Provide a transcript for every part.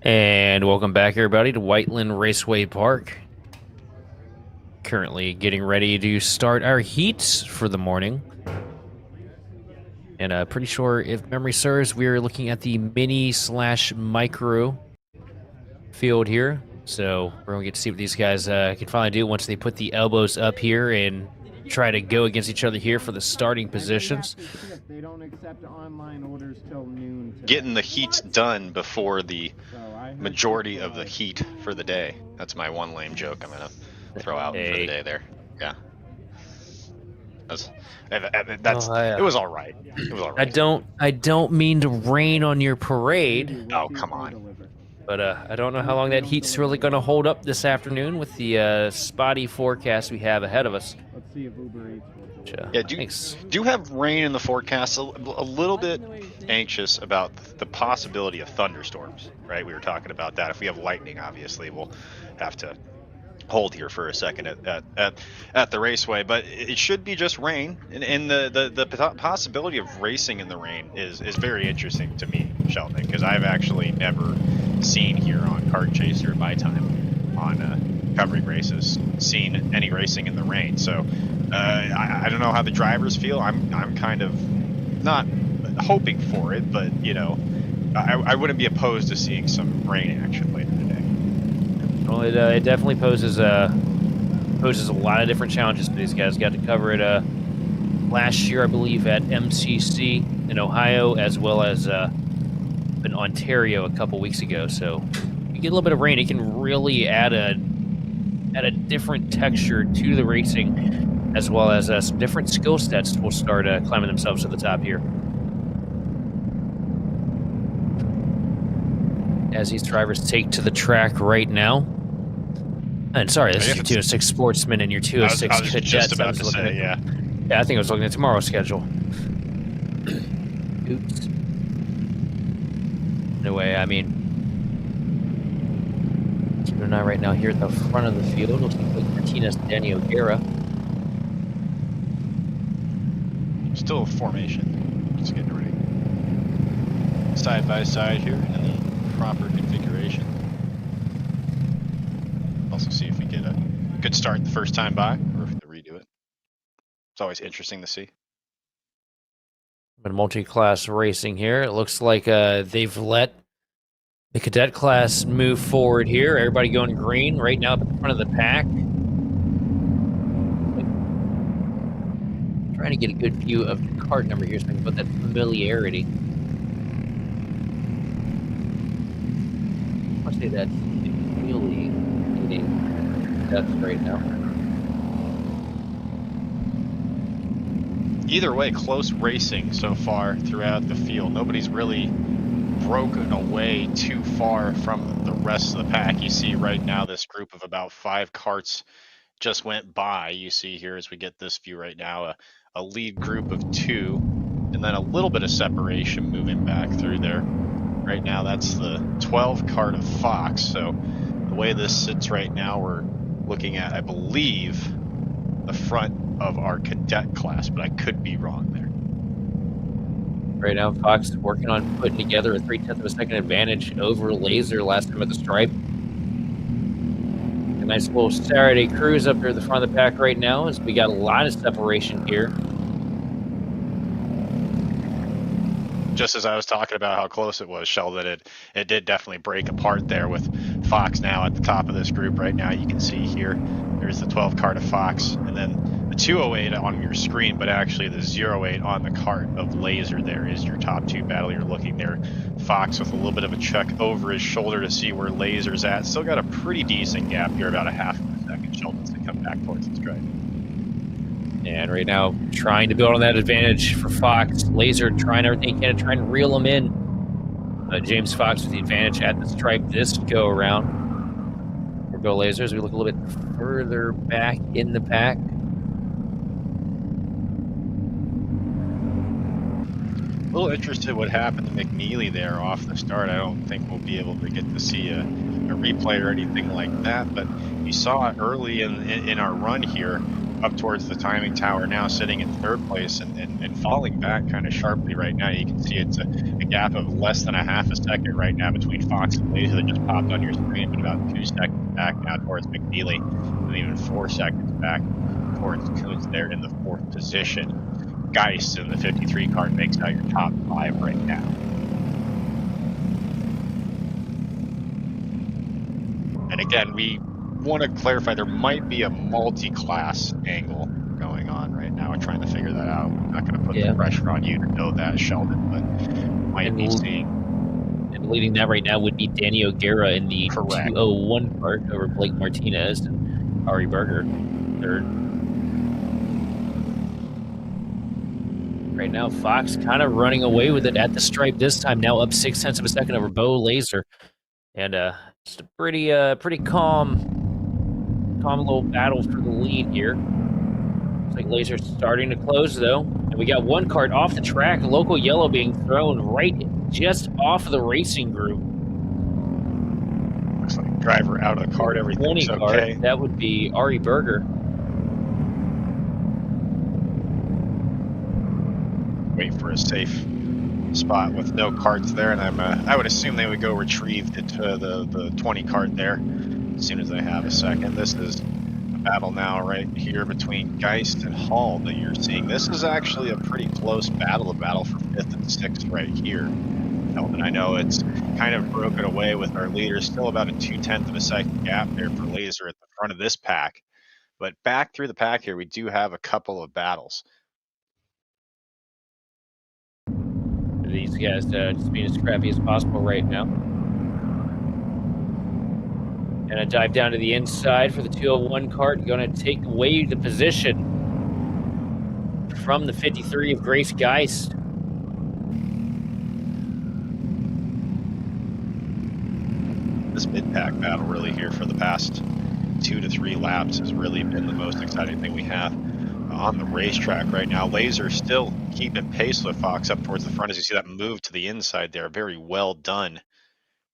And welcome back, everybody, to Whiteland Raceway Park. Currently getting ready to start our heats for the morning. And pretty sure, if memory serves, we are looking at the mini/micro field here. So we're going to get to see what these guys can finally do once they put the elbows up here and try to go against each other here for the starting positions. They don't accept online orders till noon today. Getting the heats done before the majority of the heat for the day. That's my one lame joke I'm gonna throw out for the day there. Yeah. It was all right. It was all right. I don't mean to rain on your parade. Oh, come on. But I don't know how long that heat's really going to hold up this afternoon with the spotty forecast we have ahead of us. Let's see if Uber Eats will. Yeah, do have rain in the forecast. A little bit anxious about the possibility of thunderstorms, right? We were talking about that. If we have lightning, obviously, we'll have to hold here for a second at the raceway, but it should be just rain, and the possibility of racing in the rain is very interesting to me, Sheldon, because I've actually never seen here on Kart Chaser in my time on covering races seen any racing in the rain. So I don't know how the drivers feel. I'm kind of not hoping for it, but you know, I wouldn't be opposed to seeing some rain action later today. Well, it definitely poses a lot of different challenges for these guys. Got to cover it last year, I believe, at MCC in Ohio, as well as in Ontario a couple weeks ago. So you get a little bit of rain, it can really add a different texture to the racing, as well as some different skill sets will start climbing themselves to the top here. As these drivers take to the track right now. And sorry, this is your 206 Sportsman and your 206 Cadet. Just about to say, yeah. Yeah, I think I was looking at tomorrow's schedule. Oops. Anyway, I mean, keep an eye right now here at the front of the field. Looks like Martinez, Danny O'Gara. Still a formation. Just getting ready. Side by side here in the proper configuration. Also see if we get a good start the first time by, or if we have to redo it. It's always interesting to see. But multi-class racing here. It looks like they've let the cadet class move forward here. Everybody going green right now at the front of the pack. Trying to get a good view of the cart number here so I can put that familiarity. I want to say that's really getting depth right now. Either way, close racing so far throughout the field. Nobody's really broken away too far from the rest of the pack. You see right now this group of about 5 karts just went by. You see here as we get this view right now, a lead group of 2, and then a little bit of separation moving back through there. Right now that's the 12 kart of Fox. So the way this sits right now, we're looking at, I believe, the front of our cadet class, but I could be wrong there. Right now, Fox is working on putting together a 0.3 of a second advantage over Laser last time at the stripe. A nice little Saturday cruise up here at the front of the pack right now, as we got a lot of separation here. Just as I was talking about how close it was, Sheldon, it did definitely break apart there with Fox now at the top of this group right now. You can see here, there's the 12 kart of Fox, and then the 208 on your screen, but actually the 08 on the kart of Laser there is your top 2 battle. You're looking there, Fox with a little bit of a check over his shoulder to see where Laser's at. Still got a pretty decent gap here, about a half of a second. Sheldon's to come back towards the stripe. And right now, trying to build on that advantage for Fox. Laser trying everything he can to try and reel him in. James Fox with the advantage at the stripe this go around. Here go Laser as we look a little bit further back in the pack. A little interested what happened to McNeely there off the start. I don't think we'll be able to get to see a replay or anything like that, but you saw it early in our run here. up towards the timing tower now, sitting in third place and falling back kind of sharply right now. You can see it's a gap of less than a half a second right now between Fox and Laser that just popped on your screen, but about 2 seconds back now towards McNeely, and even 4 seconds back towards Coons there in the 4th position. Geist in the 53 cart makes out your top 5 right now. And again, we want to clarify there might be a multi-class angle going on right now. We're trying to figure that out. I'm not going to put the pressure on you to know that, Sheldon, but might be seeing. And leading that right now would be Danny O'Gara in the Correct. 201 cart over Blake Martinez and Ari Berger third. Right now, Fox kind of running away with it at the stripe this time, now up 0.6 of a second over Bo Laser. And just a pretty calm little battle for the lead here. Looks like Laser's starting to close, though. And we got one cart off the track, local yellow being thrown right just off of the racing group. Looks like driver out of the cart, everything's okay. Cart, that would be Ari Berger. Wait for a safe spot with no carts there, and I would assume they would go retrieve the 20 cart there as soon as they have a second. This is a battle now right here between Geist and Hall that you're seeing. This is actually a pretty close battle, a battle for 5th and 6th right here. And I know it's kind of broken away with our leaders, still about a 0.2 of a second gap there for Laser at the front of this pack. But back through the pack here, we do have a couple of battles. These guys just being as scrappy as possible right now. And a dive down to the inside for the 201 cart. Going to take away the position from the 53 of Grace Geist. This mid-pack battle really here for the past 2 to 3 laps has really been the most exciting thing we have on the racetrack right now. Laser still keeping pace with Fox up towards the front. As you see that move to the inside there, very well done,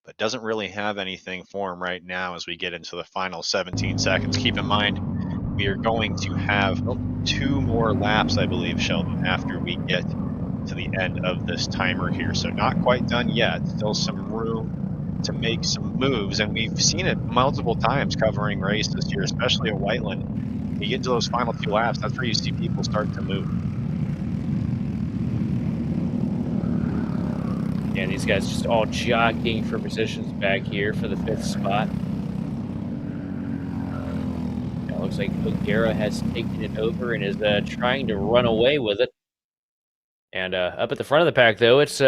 but doesn't really have anything for him right now as we get into the final 17 seconds. Keep in mind, we are going to have 2 more laps, I believe, Sheldon, after we get to the end of this timer here. So not quite done yet, still some room to make some moves, and we've seen it multiple times covering races here, especially at Whiteland. You get into those final 2 laps, that's where you see people start to move. Yeah, these guys just all jockeying for positions back here for the 5th spot. It looks like O'Gara has taken it over and is trying to run away with it. And up at the front of the pack, though, it's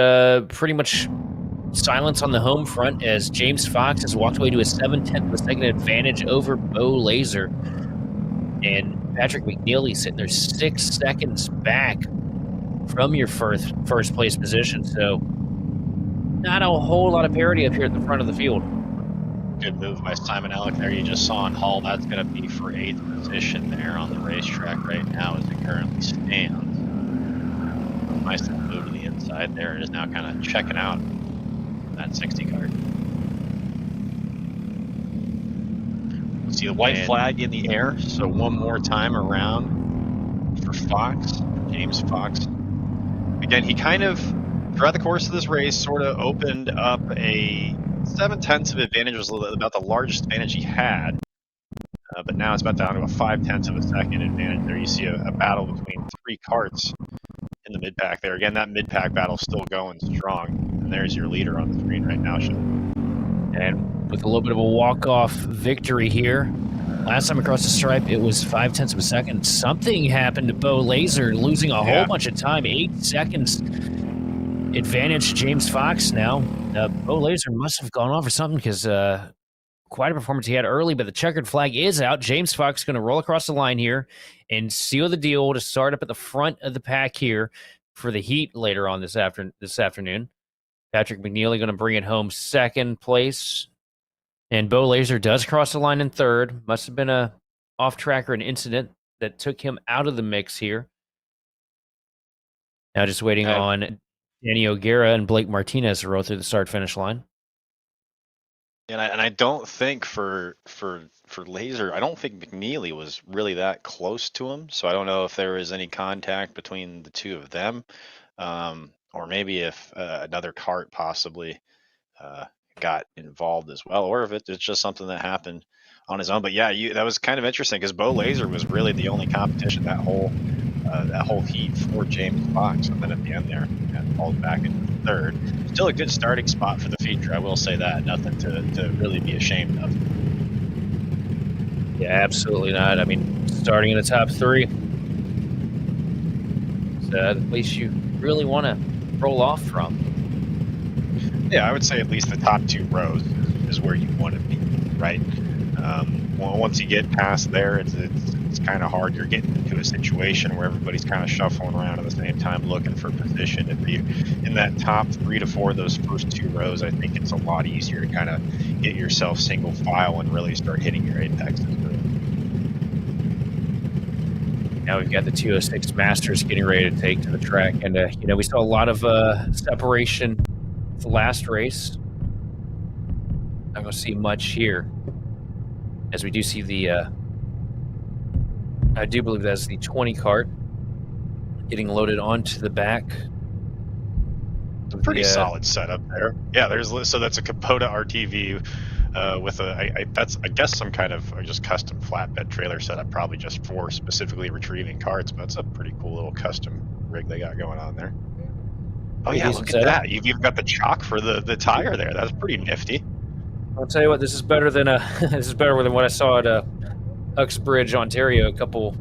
pretty much silence on the home front as James Fox has walked away to a 0.7 of a second advantage over Bo Laser. And Patrick McNeely sitting there 6 seconds back from your first place position. So not a whole lot of parity up here at the front of the field. Good move by Simon Alec there. You just saw on Hall. That's going to be for 8th position there on the racetrack right now as it currently stands. Nice little move to the inside there. It is now kind of checking out that 60 card. See the white flag in the air, so one more time around for Fox, James Fox. Again, he kind of, throughout the course of this race, sort of opened up a 0.7 of advantage, was about the largest advantage he had. But now it's about down to a 0.5 of a second advantage there. You see a battle between 3 carts in the mid-pack there. Again, that mid-pack battle still going strong. And there's your leader on the screen right now, Sean. And with a little bit of a walk-off victory here. Last time across the stripe, it was 0.5 of a second. Something happened to Bo Laser, losing a whole bunch of time. 8 seconds advantage James Fox now. Bo Laser must have gone off or something because quite a performance he had early, but the checkered flag is out. James Fox going to roll across the line here and seal the deal to start up at the front of the pack here for the heat later on this afternoon. Patrick McNeely going to bring it home 2nd place. And Bo Laser does cross the line in 3rd. Must have been a off-track or an incident that took him out of the mix here. Now just waiting on Danny O'Gara and Blake Martinez to roll through the start-finish line. And I don't think for Laser, I don't think McNeely was really that close to him. So I don't know if there was any contact between the two of them, or maybe if another cart possibly uh, got involved as well, or if it's just something that happened on his own. But yeah, that was kind of interesting because Bo Laser was really the only competition that whole heat for James Fox, and then at the end there, called back into third. Still a good starting spot for the feature, I will say that. Nothing to really be ashamed of. Yeah, absolutely not. I mean, starting in the top 3 is the place you really want to roll off from. Yeah, I would say at least the top 2 rows is where you want to be, right? Once you get past there, it's kind of hard. You're getting into a situation where everybody's kind of shuffling around at the same time, looking for position. If you're in that top 3 to 4, those first 2 rows, I think it's a lot easier to kind of get yourself single file and really start hitting your apexes. Now we've got the 206 Masters getting ready to take to the track, and we saw a lot of separation the last race. Not going to see much here, as we do see the I do believe that's the 20 cart getting loaded onto the back. Pretty solid setup there. Yeah, that's a Kubota RTV with I guess some kind of just custom flatbed trailer setup, probably just for specifically retrieving carts. But it's a pretty cool little custom rig they got going on there. Oh yeah, look at that! You've even got the chock for the tire there. That's pretty nifty. I'll tell you what, this is better than this is better than what I saw at Uxbridge, Ontario, a couple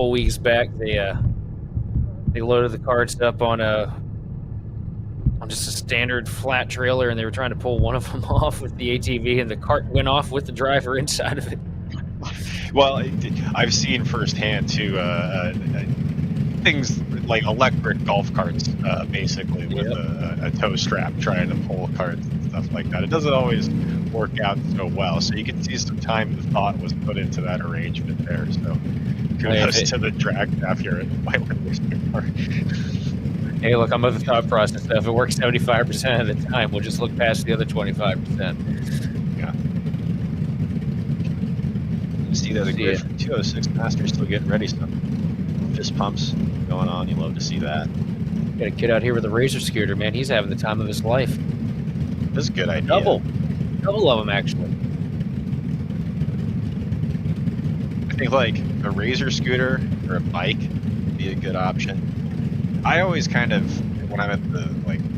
weeks back. They loaded the carts up on just a standard flat trailer, and they were trying to pull one of them off with the ATV, and the cart went off with the driver inside of it. Well, I've seen firsthand too things like electric golf carts, basically with a tow strap trying to pull carts and stuff like that. It doesn't always work out so well, so you can see some time and thought was put into that arrangement there. So kudos to the drag staff here at Whiteland Racing Park. Hey, look, I'm of the thought process that if it works 75% of the time, we'll just look past the other 25%. Yeah. You see that the grid from 206 Masters still getting ready. Some fist pumps going on. You love to see that. Got a kid out here with a razor scooter, man. He's having the time of his life. That's a good idea. Double of them, actually. I think like a razor scooter or a bike would be a good option. I always kind of, when I'm at the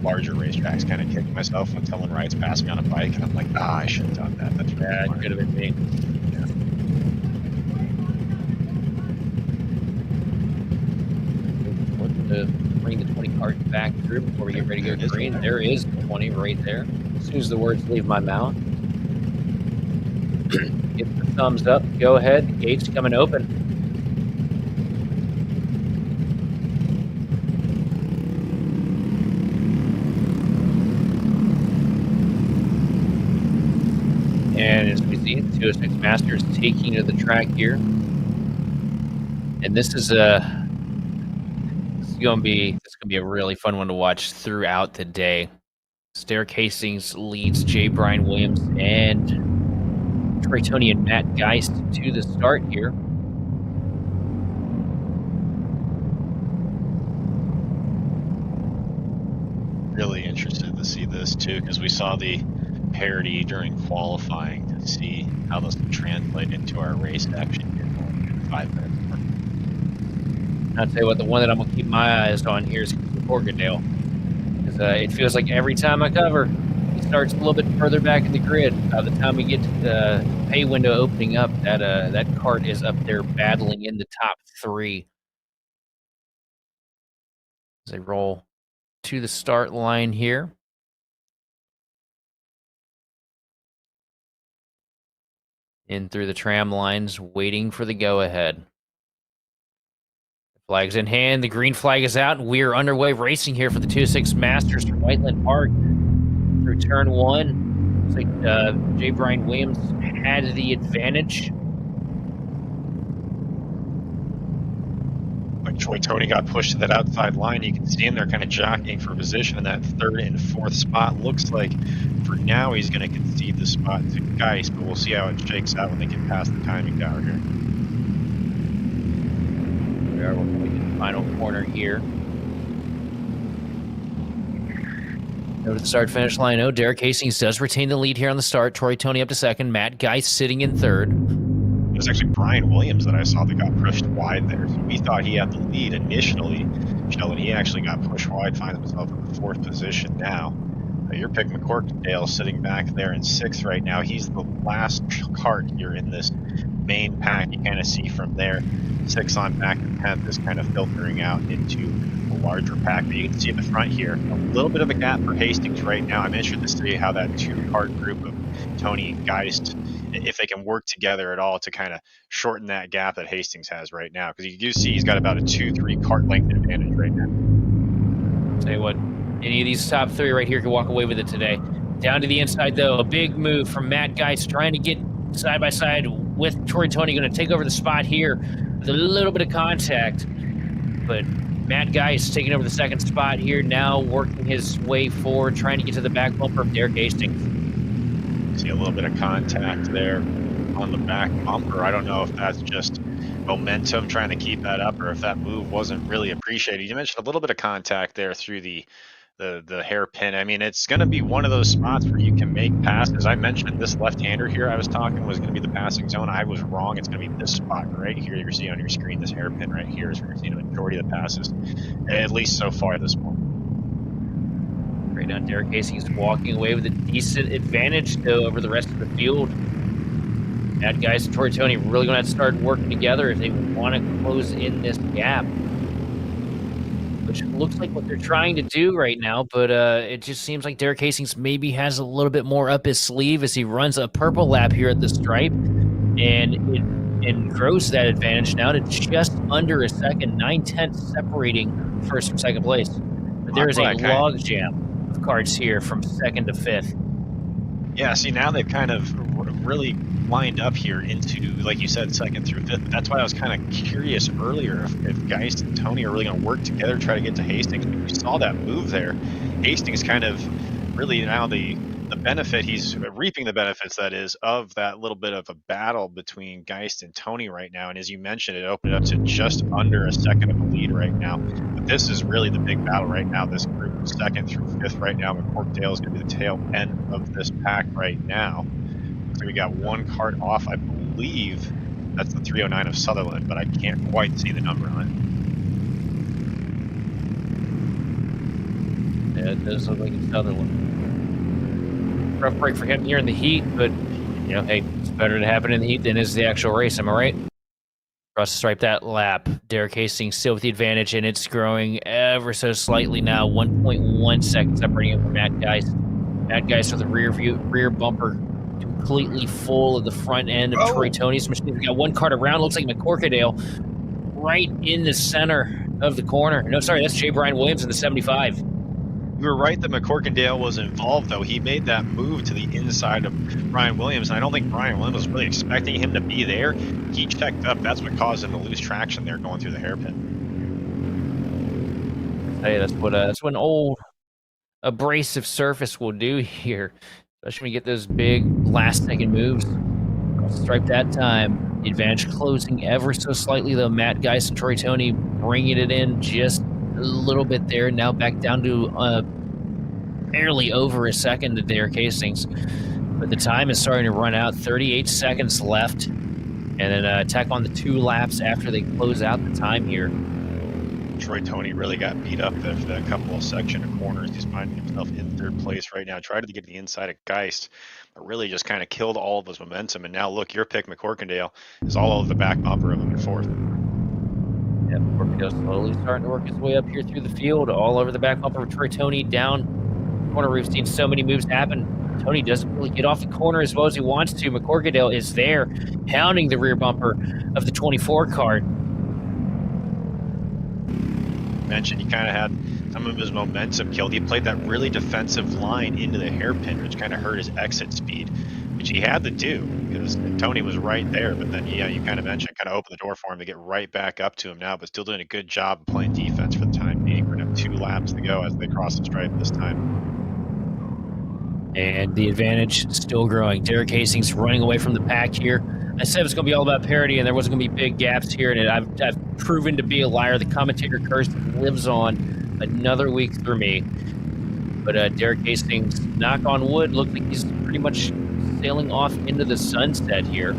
larger racetracks, kind of kick myself when someone rides past me on a bike, and I'm like, I should have done that. That's really it could have been me. Yeah. To bring the 20 cart back through before we get ready to go green. There is the 20 right there. As soon as the words leave my mouth, get the thumbs up. Go ahead. The gate's coming open. And as we see, 206 Masters taking to the track here. And this is gonna be a really fun one to watch throughout the day. Staircasings leads J. Brian Williams and Trey Tony and Matt Geist to the start here. Really interested to see this too, because we saw the parity during qualifying to see how this can translate into our race action here in 5 minutes. I'll tell you what, the one that I'm going to keep my eyes on here is Borgadale. Because it feels like every time I cover, he starts a little bit further back in the grid. By the time we get to the pay window opening up, that cart is up there battling in the top 3. As they roll to the start line here. In through the tram lines, waiting for the go-ahead. Flags in hand, the green flag is out, and we are underway racing here for the 206 Masters from Whiteland Park. Through turn 1, looks like J. Brian Williams had the advantage. Like Troy Tony got pushed to that outside line. You can see him there kind of jockeying for position in that third and fourth spot. Looks like for now he's going to concede the spot to Geist, but we'll see how it shakes out when they get past the timing tower here. We are going to the final corner here. Go to the start-finish line. Oh, Derek Hastings does retain the lead here on the start. Troy Tony up to second. Matt Geist sitting in third. It was actually Brian Williams that I saw that got pushed wide there. So we thought he had the lead initially, Sheldon. He actually got pushed wide, finds himself in the fourth position now. Your pick, McCorkdale, sitting back there in sixth right now. He's the last cart here in this main pack. You kind of see from there, 6 on back to 10th is kind of filtering out into a larger pack. But you can see at the front here, a little bit of a gap for Hastings right now. I'm interested to see how that 2-cart group of Tony and Geist, if they can work together at all to kind of shorten that gap that Hastings has right now. Because you do see he's got about a 2-3 cart length advantage right now. Tell you what, any of these top 3 right here can walk away with it today. Down to the inside, though, a big move from Matt Geist trying to get side by side with Troy Tony. Going to take over the spot here with a little bit of contact. But Matt Geist taking over the second spot here, now working his way forward, trying to get to the back bumper of Derek Hastings. See a little bit of contact there on the back bumper. I don't know if that's just momentum trying to keep that up or if that move wasn't really appreciated. You mentioned a little bit of contact there through the hairpin. I mean, it's going to be one of those spots where you can make passes. I mentioned this left-hander here I was talking was going to be the passing zone. I was wrong. It's going to be this spot right here you're seeing on your screen. This hairpin right here is where you're seeing a majority of the passes, at least so far at this point. Right now, Derek Hastings walking away with a decent advantage, though, over the rest of the field. Matt Geist and Troy Tony really going to have to start working together if they want to close in this gap, which looks like what they're trying to do right now, but it just seems like Derek Hastings maybe has a little bit more up his sleeve as he runs a purple lap here at the stripe, and it grows that advantage now to just under a second, 9/10 separating first from second place. But there is a log jam of carts here from second to fifth. Yeah, see, now they've kind of really lined up here into, like you said, second through fifth. That's why I was kind of curious earlier if Geist and Tony are really going to work together, try to get to Hastings. We saw that move there. Hastings kind of really now the benefit, he's reaping the benefits, that is, of that little bit of a battle between Geist and Tony right now. And as you mentioned, it opened it up to just under a second of a lead right now. But this is really the big battle right now. This group of second through fifth right now. McCorkdale is going to be the tail end of this pack right now. So we got 1 cart off, I believe that's the 309 of Sutherland, but I can't quite see the number on it. Yeah, it does look like it's Sutherland. Rough break for him here in the heat, but, you know, hey, it's better to happen in the heat than is the actual race, am I right? Across the stripe that lap, Derek Hastings still with the advantage, and it's growing ever so slightly now, 1.1 seconds separating him from Matt Geist. Matt Geist with the rear bumper completely full of the front end of Troy Tony's machine. We got 1 cart around. Looks like McCorkdale right in the center of the corner. No, sorry, that's J. Brian Williams in the 75. You were right that McCorkdale was involved, though. He made that move to the inside of Brian Williams, and I don't think Brian Williams was really expecting him to be there. He checked up. That's what caused him to lose traction there going through the hairpin. Hey, that's what an old abrasive surface will do here. Especially when you get those big last-second moves. Stripe that time. The advantage closing ever so slightly, though. Matt Geist and Troy Tony bringing it in just a little bit there. Now back down to barely over a second to Derek Hastings. But the time is starting to run out. 38 seconds left. And then tack on the 2 laps after they close out the time here. Troy Tony really got beat up after that couple of section of corners. He's finding himself in third place right now. Tried to get the inside of Geist, but really just kind of killed all of his momentum. And now look, your pick, McCorkdale, is all over the back bumper of him in fourth. Yeah, McCorkdale slowly starting to work his way up here through the field, all over the back bumper of Troy Tony down corner. We've seen so many moves happen. Tony doesn't really get off the corner as well as he wants to. McCorkdale is there, pounding the rear bumper of the 24 cart. Mentioned he kind of had some of his momentum killed. He played that really defensive line into the hairpin, which kind of hurt his exit speed. which he had to do because Tony was right there. But then, yeah, you kind of mentioned, kind of opened the door for him to get right back up to him now, but still doing a good job of playing defense for the time being. We're going to have 2 laps to go as they cross the stripe this time. And the advantage still growing. Derek Hastings running away from the pack here. I said it was going to be all about parity, and there wasn't going to be big gaps here, and I've proven to be a liar. The commentator curse lives on another week through me. But Derek Hastings, knock on wood, looked like he's pretty much sailing off into the sunset here.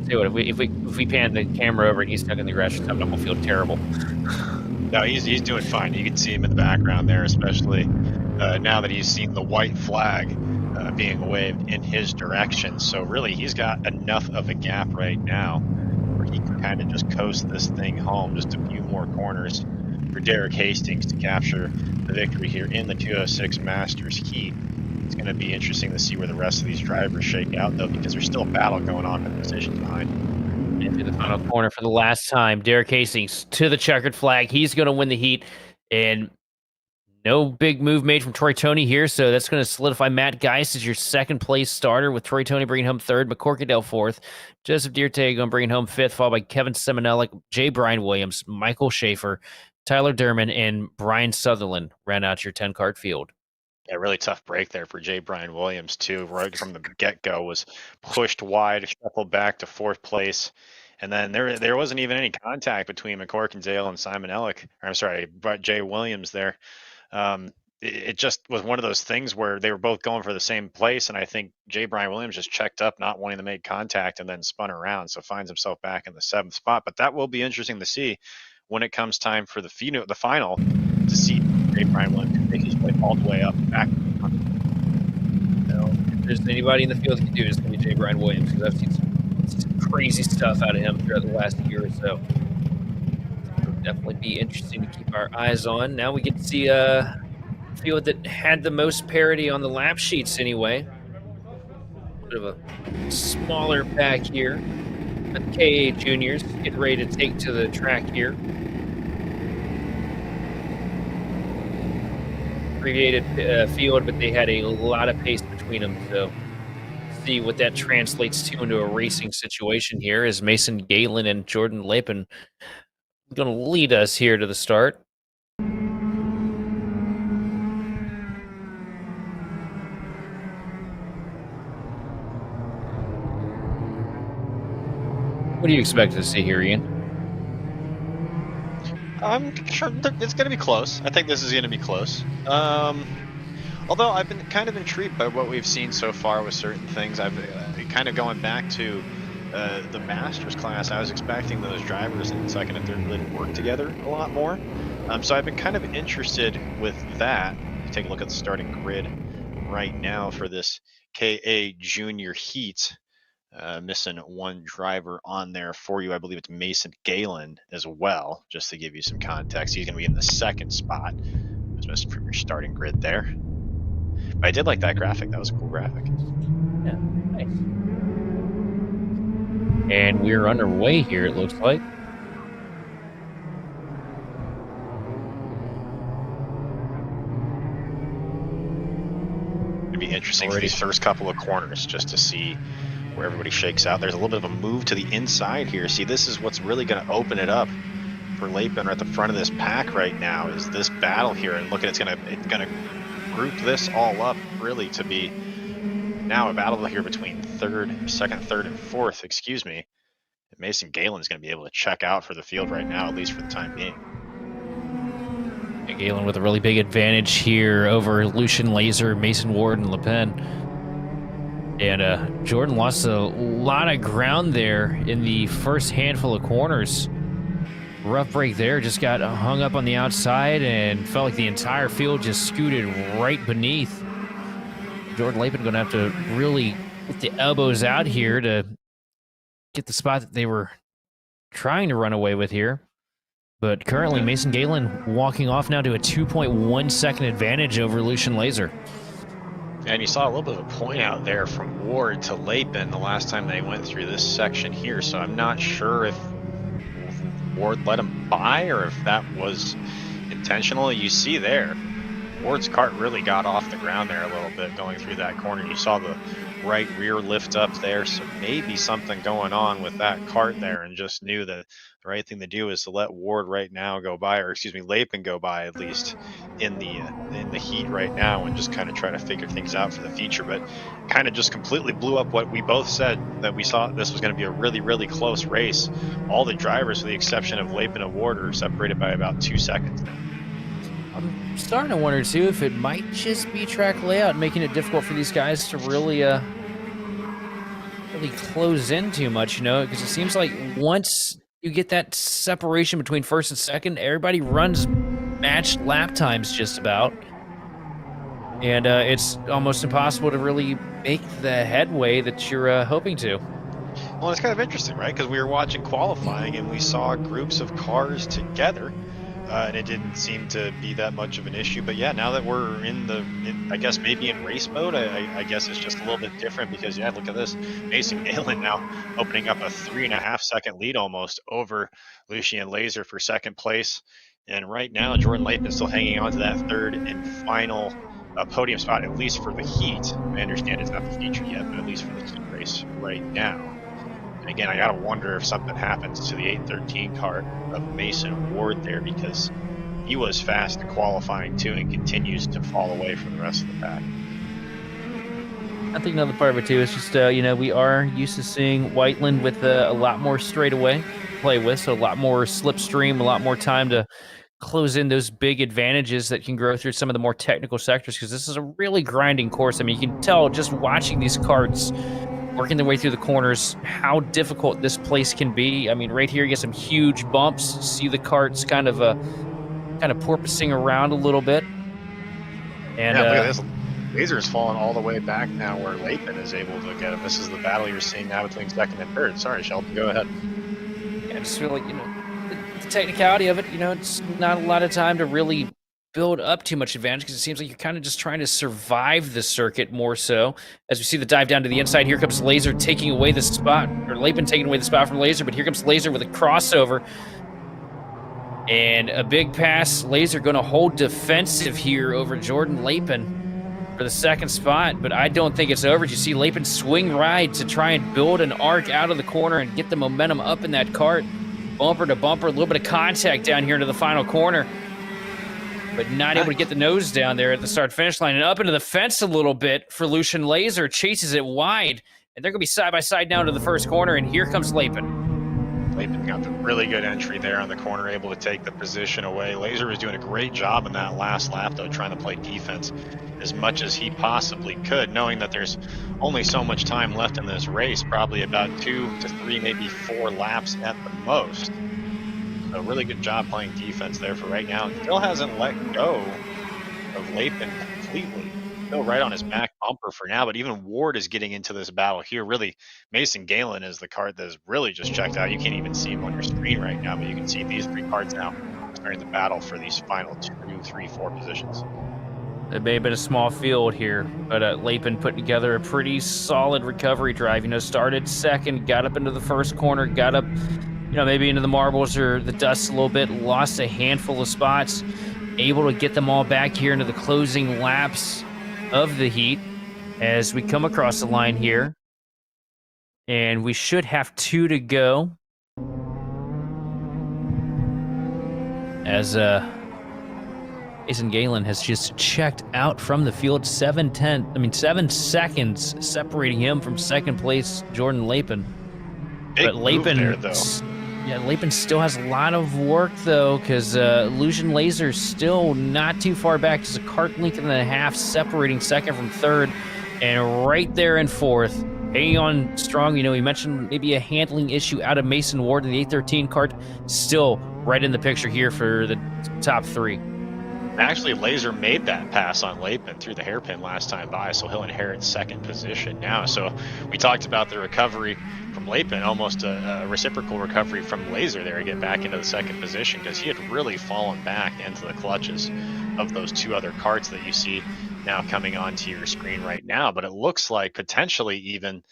Tell you what, if we pan the camera over and he's stuck in the grass or something, I'm gonna feel terrible. No, he's doing fine. You can see him in the background there, especially now that he's seen the white flag being waved in his direction. So really, he's got enough of a gap right now where he can kind of just coast this thing home. Just a few more corners for Derek Hastings to capture the victory here in the 206 Masters Heat. It's going to be interesting to see where the rest of these drivers shake out, though, because there's still a battle going on in the positions behind. Into the final corner for the last time. Derek Hastings to the checkered flag. He's going to win the heat, and no big move made from Troy Toney here, so that's going to solidify Matt Geist as your second place starter, with Troy Toney bringing home third, McCourt Cadell fourth, Joseph Dierte bringing home fifth, followed by Kevin Seminelli, J. Brian Williams, Michael Schaefer, Tyler Durman, and Brian Sutherland round out your 10-cart field. Yeah, really tough break there for J. Brian Williams, too. Right from the get-go, was pushed wide, shuffled back to fourth place. And then there wasn't even any contact between McCourt and Dale and Simon Ellick. I'm sorry, Jay Williams there. It just was one of those things where they were both going for the same place, and I think J. Brian Williams just checked up, not wanting to make contact, and then spun around, so finds himself back in the 7th spot. But that will be interesting to see when it comes time for the final to see J. Brian Williams make his way all the way up back. So if there's anybody in the field that can do it, it's going to be J. Brian Williams, because I've seen some crazy stuff out of him throughout the last year or so. It'll definitely be interesting to keep our eyes on. Now we get to see a field that had the most parity on the lap sheets anyway. A bit of a smaller pack here. The KA Juniors getting ready to take to the track here. Abbreviated field, but they had a lot of pace between them, so see what that translates to into a racing situation here, as Mason Galen and Jordan Lapin going to lead us here to the start. What do you expect to see here, Ian? I'm sure it's going to be close. I think this is going to be close. Although I've been kind of intrigued by what we've seen so far with certain things. I've kind of going back to the Masters class. I was expecting those drivers in second and third really to work together a lot more. So I've been kind of interested with that. Take a look at the starting grid right now for this KA Junior Heat. Missing one driver on there for you. I believe it's Mason Galen as well, just to give you some context. He's going to be in the 2nd spot. It was missing from your starting grid there. But I did like that graphic. That was a cool graphic. Yeah, nice. And we're underway here, it looks like. It'd be interesting for these first couple of corners just to see where everybody shakes out. There's a little bit of a move to the inside here. See, this is what's really going to open it up for Lapin at the front of this pack right now, is this battle here. And look at it's going to group this all up really to be now a battle here between second, third, and fourth, excuse me. Mason Galen's going to be able to check out for the field right now, at least for the time being. Galen with a really big advantage here over Lucian Laser, Mason Ward, and Le Pen. And Jordan lost a lot of ground there in the first handful of corners. Rough break there, just got hung up on the outside and felt like the entire field just scooted right beneath. Jordan Lapin going to have to really get the elbows out here to get the spot that they were trying to run away with here. But currently, Mason Galen walking off now to a 2.1 second advantage over Lucian Laser. And you saw a little bit of a point out there from Ward to Lapin the last time they went through this section here, so I'm not sure if Ward let him by or if that was intentional. You see there, Ward's kart really got off the ground there a little bit going through that corner. You saw the right rear lift up there, so maybe something going on with that kart there, and just knew that the right thing to do is to let Ward right now go by, or excuse me, Lapin go by at least in the heat right now, and just kind of try to figure things out for the future. But kind of just completely blew up what we both said, that we saw this was going to be a really, really close race. All the drivers, with the exception of Lapin and Ward, are separated by about 2 seconds now. I'm starting to wonder too if it might just be track layout making it difficult for these guys to really close in too much, because it seems like once you get that separation between first and second, everybody runs matched lap times just about. And it's almost impossible to really make the headway that you're hoping to. Well, it's kind of interesting, right? Because we were watching qualifying and we saw groups of cars together, and it didn't seem to be that much of an issue. But yeah, now that we're I guess maybe in race mode, I guess it's just a little bit different because, yeah, look at this. Mason Galen now opening up a 3.5 second lead almost over Lucien Laser for second place. And right now, Jordan Lapin still hanging on to that third and final podium spot, at least for the heat. I understand it's not the feature yet, but at least for the heat race right now. And again, I got to wonder if something happens to the 813 kart of Mason Ward there, because he was fast in qualifying too and continues to fall away from the rest of the pack. I think another part of it too is just, we are used to seeing Whiteland with a lot more straightaway to play with, so a lot more slipstream, a lot more time to close in those big advantages that can grow through some of the more technical sectors, because this is a really grinding course. I mean, you can tell just watching these karts working their way through the corners how difficult this place can be. I mean, right here you get some huge bumps. See the karts kind of porpoising around a little bit. And yeah, look at this. Laser is falling all the way back now, where Lapin is able to get him. This is the battle you're seeing now between second and third. Sorry, Sheldon, go ahead. I just feel like, the technicality of it, it's not a lot of time to really build up too much advantage, because it seems like you're kind of just trying to survive the circuit more so. As we see the dive down to the inside, here comes Laser taking away the spot, or Lapin taking away the spot from Laser, but here comes Laser with a crossover. And a big pass. Laser going to hold defensive here over Jordan Lapin for the second spot, but I don't think it's over. You see Lapin swing right to try and build an arc out of the corner and get the momentum up in that kart. Bumper to bumper, a little bit of contact down here into the final corner, but not able to get the nose down there at the start-finish line. And up into the fence a little bit for Lucien Laser, chases it wide, and they're going to be side-by-side now to the first corner, and here comes Lapin. Lapin got the really good entry there on the corner, able to take the position away. Laser was doing a great job in that last lap, though, trying to play defense as much as he possibly could, knowing that there's only so much time left in this race, probably about 2 to 3, maybe 4 laps at the most. So really good job playing defense there for right now. Still hasn't let go of Lapin completely. Still right on his back bumper for now, but even Ward is getting into this battle here. Really, Mason Galen is the kart that is really just checked out. You can't even see him on your screen right now, but you can see these 3 karts now starting to battle for these final 2, 3, 4 positions. It may have been a small field here, but Lapin put together a pretty solid recovery drive. Started second, got up into the first corner, got up, maybe into the marbles or the dust a little bit, lost a handful of spots, able to get them all back here into the closing laps of the heat as we come across the line here. And we should have 2 to go. As Mason Galen has just checked out from the field. 7 seconds separating him from second place Jordan Lapin. Big But Lapin move there, though. Yeah, Lapin still has a lot of work, though, because Lucien Laser's still not too far back. Just a kart length and a half separating second from third, and right there in fourth, hanging on strong. We mentioned maybe a handling issue out of Mason Ward in the 813 kart. Still right in the picture here for the top 3. Actually, Laser made that pass on Lapin through the hairpin last time by, so he'll inherit second position now. So we talked about the recovery from Lapin, almost a reciprocal recovery from Laser there to get back into the second position, because he had really fallen back into the clutches of those 2 other karts that you see now coming onto your screen right now. But it looks like potentially even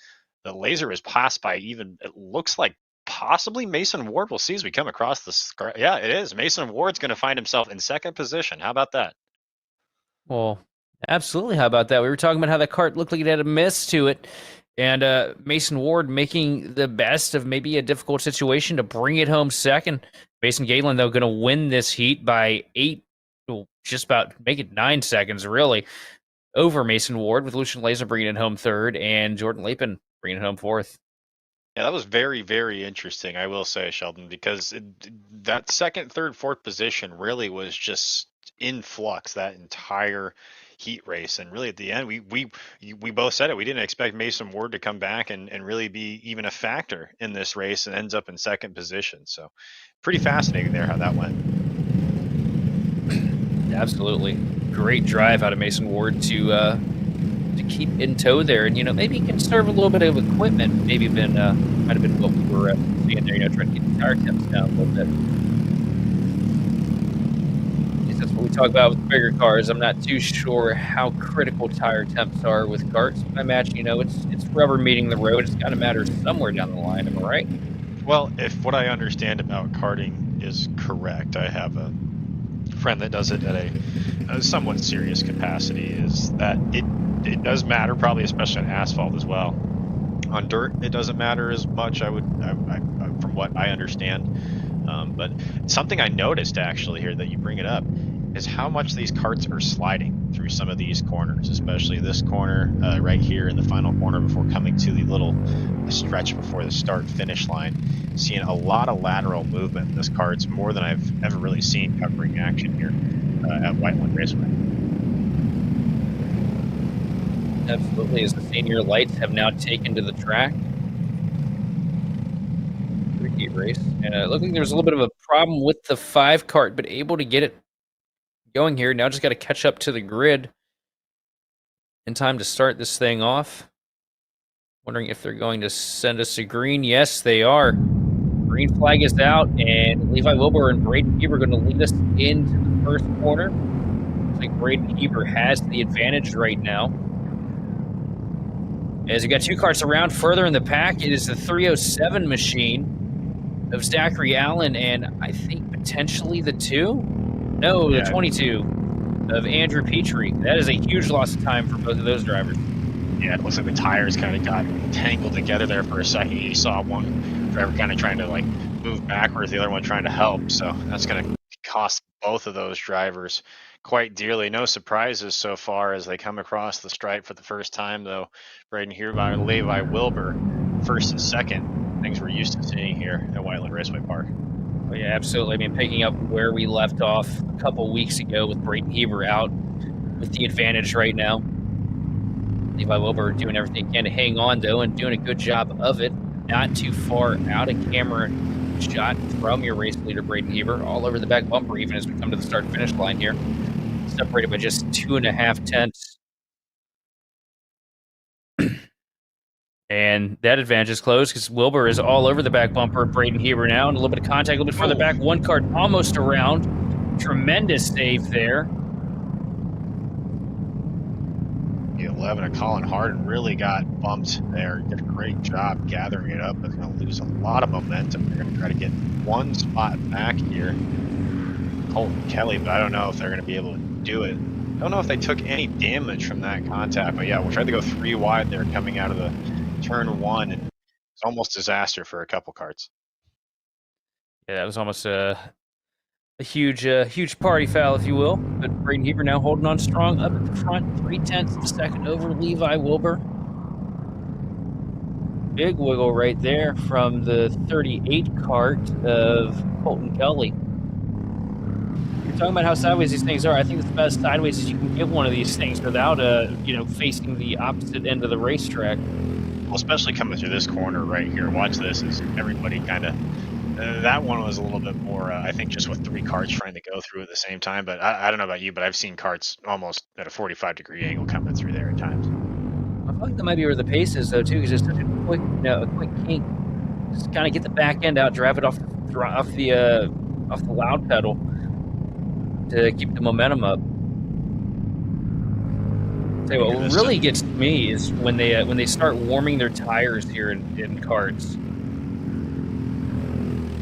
the Laser is passed by even, it looks like possibly Mason Ward. We'll see as we come across this. Yeah, it is. Mason Ward's going to find himself in second position. How about that? Well, absolutely. How about that? We were talking about how that kart looked like it had a miss to it, and Mason Ward making the best of maybe a difficult situation to bring it home second. Mason Galen, though, going to win this heat by 8, well, just about make it 9 seconds, really, over Mason Ward, with Lucian Laser bringing it home third and Jordan Lapin bringing it home fourth. Yeah, that was very, very interesting, I will say, Sheldon, because that second, third, fourth position really was just in flux that entire heat race. And really at the end, we both said it. We didn't expect Mason Ward to come back and really be even a factor in this race, and ends up in second position. So pretty fascinating there how that went. Absolutely. Great drive out of Mason Ward to keep in tow there, and maybe conserve a little bit of equipment. Maybe might have been what we were seeing there. Trying to get the tire temps down a little bit. At least that's what we talk about with bigger cars. I'm not too sure how critical tire temps are with karts. I imagine it's rubber meeting the road. It's got to matter somewhere down the line. Am I right? Well, if what I understand about karting is correct, I have a friend that does it at a somewhat serious capacity, is that it does matter, probably especially on asphalt as well. On dirt, it doesn't matter as much, I from what I understand. But something I noticed actually here that you bring it up is how much these karts are sliding through some of these corners, especially this corner right here in the final corner before coming to the little stretch before the start finish line. Seeing a lot of lateral movement in this karts, more than I've ever really seen covering action here at Whiteland Raceway. Absolutely, as the senior lights have now taken to the track. Heat race, and it looked like there's a little bit of a problem with the 5 kart, but able to get it going here. Now just got to catch up to the grid in time to start this thing off. Wondering if they're going to send us a green. Yes, they are. Green flag is out, and Levi Wilbur and Braden Heber are going to lead us into the first corner. Looks like Braden Heber has the advantage right now. As we got 2 karts around further in the pack, it is the 307 machine of Zachary Allen, and I think potentially the 22 of Andrew Petrie. That is a huge loss of time for both of those drivers. Yeah, it looks like the tires kind of got tangled together there for a second. You saw one driver kind of trying to move backwards, the other one trying to help. So that's going to cost both of those drivers quite dearly. No surprises so far as they come across the stripe for the first time, though. Braden here by Levi Wilbur, first and second. Things we're used to seeing here at Whiteland Raceway Park. Oh, yeah, absolutely. I mean, picking up where we left off a couple weeks ago with Braden Heber out with the advantage right now. Levi Wilbur doing everything he can to hang on, though, and doing a good job of it. Not too far out of camera shot from your race leader, Braden Heber, all over the back bumper, even as we come to the start-finish line here. Separated by just 2.5 tenths. And that advantage is closed because Wilbur is all over the back bumper of Braden Heber now, and a little bit of contact, a little bit further back. 1 kart almost around. Tremendous save there. The 11 of Colin Harden really got bumped there. Did a great job gathering it up. It's going to lose a lot of momentum. They're going to try to get 1 spot back here. Colton Kelly, but I don't know if they're going to be able to do it. I don't know if they took any damage from that contact, but yeah, we'll try to go 3 wide there coming out of the turn 1, and it's almost disaster for a couple karts. Yeah, that was almost a huge party foul, if you will. But Braden Heber now holding on strong up at the front, 0.3 of a second over Levi Wilbur. Big wiggle right there from the 38 kart of Colton Kelly. You're talking about how sideways these things are. I think it's about as sideways as you can get one of these things without, facing the opposite end of the racetrack. Well, especially coming through this corner right here. Watch this as everybody kind of... that one was a little bit more, I think, just with 3 karts trying to go through at the same time. But I don't know about you, but I've seen karts almost at a 45-degree angle coming through there at times. I feel like that might be where the pace is, though, too, because it's such a quick kink. Just kind of get the back end out, drive it off the loud pedal to keep the momentum up. Tell you what really gets to me is when they start warming their tires here in karts.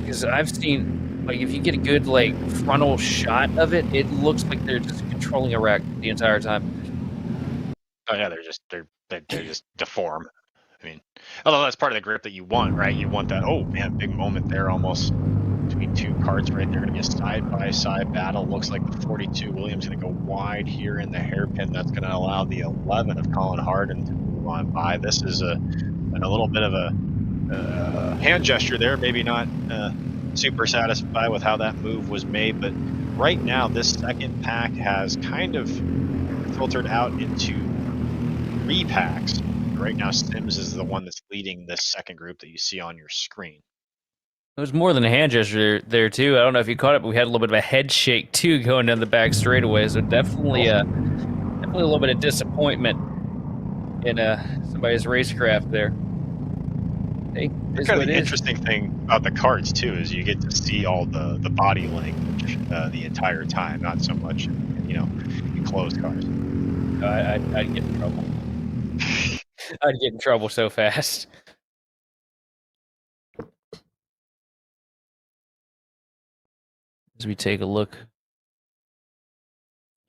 Because I've seen Like, if you get a good, like, frontal shot of it, it looks like they're just controlling a wreck the entire time. Oh yeah, they're just deformed. I mean, although that's part of the grip that you want, right? You want that. Oh man, big moment there, almost between two karts right there. Going to be a side-by-side battle. Looks like the 42 Williams going to go wide here in the hairpin. That's going to allow the 11 of Colin Harden to move on by. This is a little bit of a hand gesture there. Maybe not super satisfied with how that move was made, but right now this second pack has kind of filtered out into repacks. Right now, Sims is the one that's leading this second group that you see on your screen. It was more than a hand gesture there too. I don't know if you caught it, but we had a little bit of a head shake too going down the back straightaway. So definitely, definitely a little bit of disappointment in somebody's racecraft there. Hey, The kind of the interesting thing about the karts too is you get to see all the body language the entire time, not so much in closed cars. I'd get in trouble. I'd get in trouble so fast. As we take a look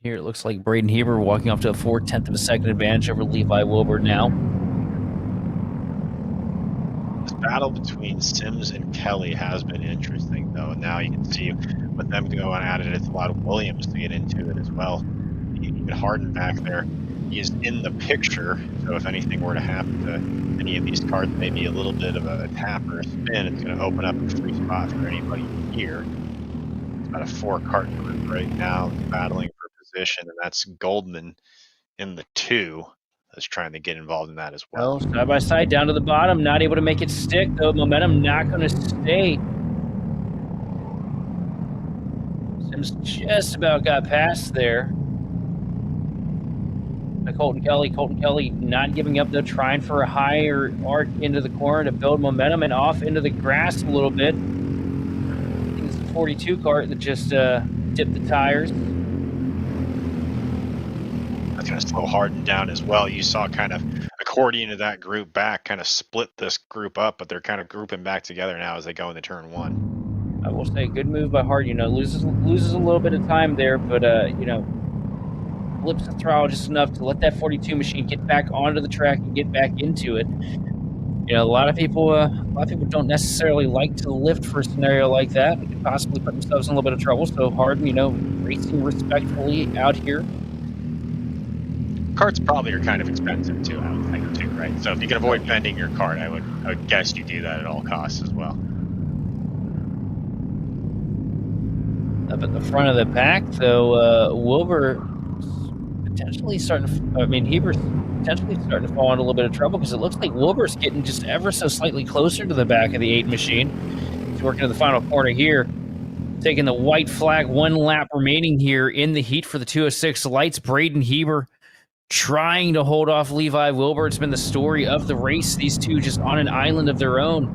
here, it looks like Braden Heber walking off to a 4/10 of a second advantage over Levi Wilbur now. This battle between Sims and Kelly has been interesting, though. Now you can see with them going at it, it's a lot of Williams to get into it as well. Even Harden back there, he is in the picture. So if anything were to happen to any of these cards, maybe a little bit of a tap or a spin, it's going to open up a free spot for anybody here. It's about a 4-cart group right now battling for position, and that's Goldman in the 2 that's trying to get involved in that as well. Side by side down to the bottom, not able to make it stick though. Momentum not going to stay. Sims just about got past there. Colton Kelly not giving up though, trying for a higher arc into the corner to build momentum and off into the grass a little bit. I think it's the 42 kart that just dipped the tires. That's going to slow Harden down as well. You saw kind of accordion to that group back, kind of split this group up, but they're kind of grouping back together now as they go into turn 1. I will say, good move by Harden. Loses a little bit of time there, but flips the throttle just enough to let that 42 machine get back onto the track and get back into it. A lot of people don't necessarily like to lift for a scenario like that. They could possibly put themselves in a little bit of trouble. So Harden, racing respectfully out here. Karts probably are kind of expensive too, I would think too, right? So if you can avoid bending your kart, I would guess you do that at all costs as well. Up at the front of the pack, though, Wilbur potentially Heber's potentially starting to fall into a little bit of trouble because it looks like Wilbur's getting just ever so slightly closer to the back of the 8 machine. He's working to the final corner here, taking the white flag, 1 lap remaining here in the heat for the 206 lights. Braden Heber trying to hold off Levi Wilbur. It's been the story of the race. These two just on an island of their own.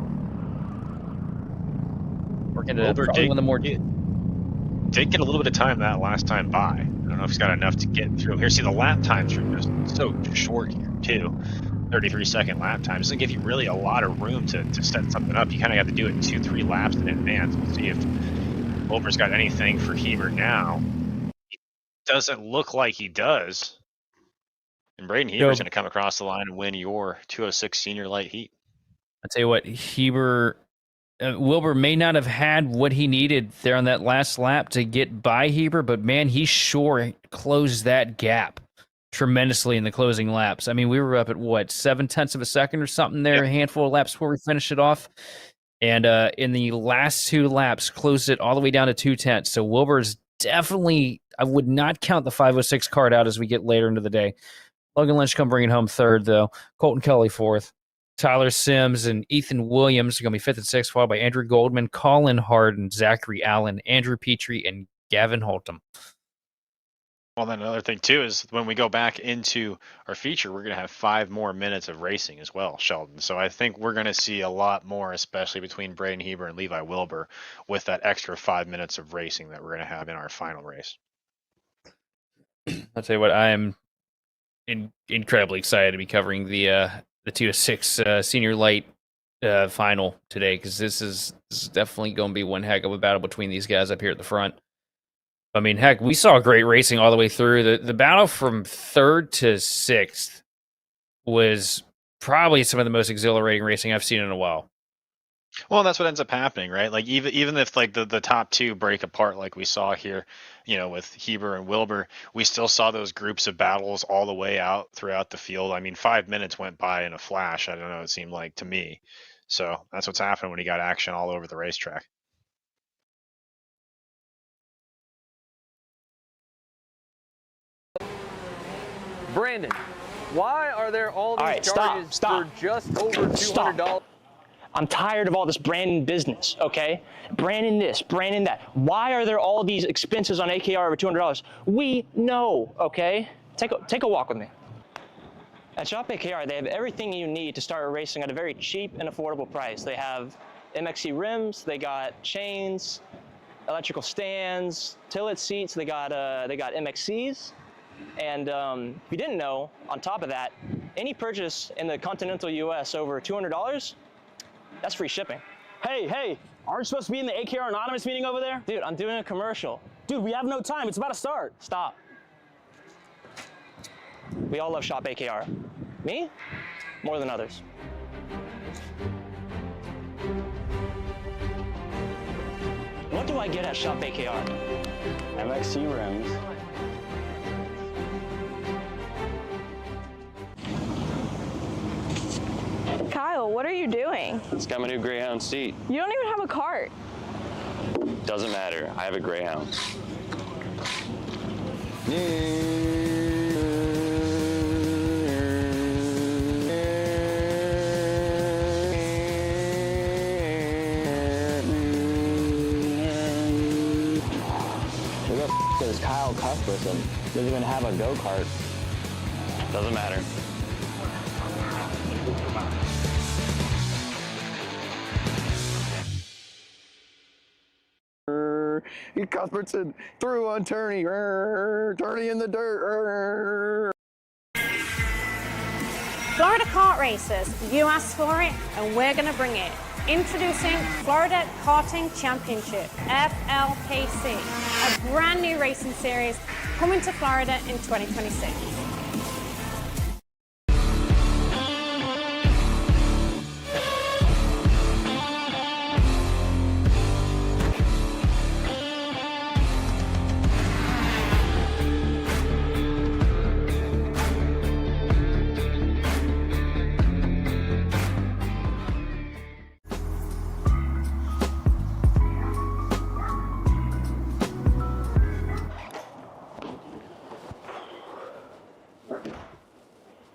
Working to probably one of the more... Did get a little bit of time that last time by. I don't know if he's got enough to get through. Here, see the lap times are just so short here too. 33-second lap time doesn't give you really a lot of room to set something up. You kind of have to do it 2-3 laps in advance. We'll see if Wilbur's got anything for Heber now. It doesn't look like he does. And Braden Heber's going to come across the line and win your 206 senior light heat. I'll tell you what, Wilbur may not have had what he needed there on that last lap to get by Heber, but man, he sure closed that gap tremendously in the closing laps. I mean, we were up at what, 0.7 of a second or something there, a handful of laps before we finished it off. And in the last 2 laps, closed it all the way down to 0.2. So Wilbur's definitely, I would not count the 506 card out as we get later into the day. Logan Lynch come bringing home 3rd, though. Colton Kelly 4th. Tyler Sims and Ethan Williams are going to be 5th and 6th, followed by Andrew Goldman, Colin Harden, Zachary Allen, Andrew Petrie, and Gavin Holtum. Well, then another thing, too, is when we go back into our feature, we're going to have 5 more minutes of racing as well, Sheldon. So I think we're going to see a lot more, especially between Braden Heber and Levi Wilbur, with that extra 5 minutes of racing that we're going to have in our final race. I'll tell you what, I am incredibly excited to be covering the 206 senior light final today, because this is definitely going to be one heck of a battle between these guys up here at the front. I mean, heck, we saw great racing all the way through. The battle from 3rd to 6th was probably some of the most exhilarating racing I've seen in a while. Well, that's what ends up happening, right? Like even if like the top 2 break apart like we saw here, with Heber and Wilbur, we still saw those groups of battles all the way out throughout the field. I mean, 5 minutes went by in a flash. I don't know, it seemed like to me. So that's what's happened when you got action all over the racetrack. Brandon, why are there all these charges stop. for just over $200? I'm tired of all this Brandon business, okay? Brandon this, Brandon that. Why are there all these expenses on AKR over $200? We know, okay? Take a walk with me. At Shop AKR, they have everything you need to start racing at a very cheap and affordable price. They have MXC rims, they got chains, electrical stands, tilt seats, they got MXCs. And if you didn't know, on top of that, any purchase in the continental US over $200, that's free shipping. Hey, aren't you supposed to be in the AKR Anonymous meeting over there? Dude, I'm doing a commercial. Dude, we have no time. It's about to start. Stop. We all love Shop AKR. Me? More than others. What do I get at Shop AKR? MXC rims. Kyle, what are you doing? It's got my new Greyhound seat. You don't even have a cart. Doesn't matter. I have a Greyhound. Who the f is Kyle Cuthbertson? Doesn't even have a go-kart. Doesn't matter. Cuthbertson threw on Turney. Turney in the dirt. Florida kart racers, you asked for it and we're going to bring it. Introducing Florida Karting Championship, FLKC, a brand new racing series coming to Florida in 2026.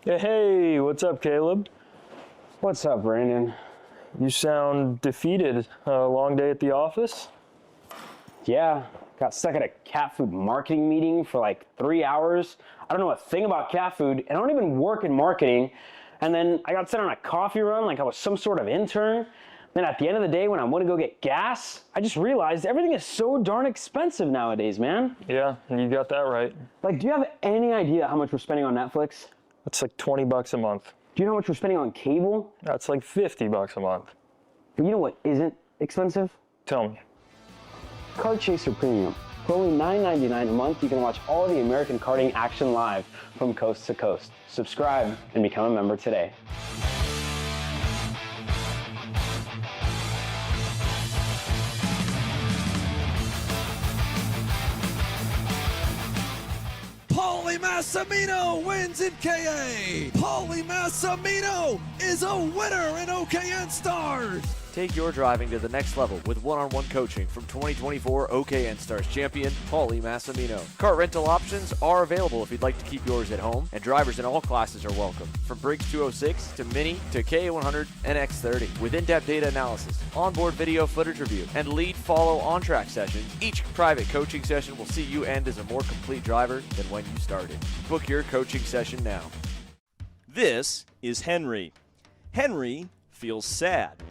Hey, what's up, Caleb? What's up, Brandon? You sound defeated. A long day at the office? Yeah, got stuck at a cat food marketing meeting for like 3 hours. I don't know a thing about cat food, and I don't even work in marketing. And then I got sent on a coffee run like I was some sort of intern. Then at the end of the day, when I want to go get gas, I just realized everything is so darn expensive nowadays, man. Yeah, you got that right. Like, do you have any idea how much we're spending on Netflix? That's like $20 a month. Do you know how much we're spending on cable? That's like $50 a month. But you know what isn't expensive? Tell me. Kart Chaser Premium. For only $9.99 a month, you can watch all the American karting action live from coast to coast. Subscribe and become a member today. Paulie Massimino wins in KA. Paulie Massimino is a winner in OKN Stars. Take your driving to the next level with one-on-one coaching from 2024 OKN Stars champion Paulie Massimino. Kart rental options are available if you'd like to keep yours at home, and drivers in all classes are welcome, from Briggs 206 to Mini to KA100 and X30. With in-depth data analysis, onboard video footage review, and lead follow on-track sessions, each private coaching session will see you end as a more complete driver than when you started. Book your coaching session now. This is Henry. Henry feels sad.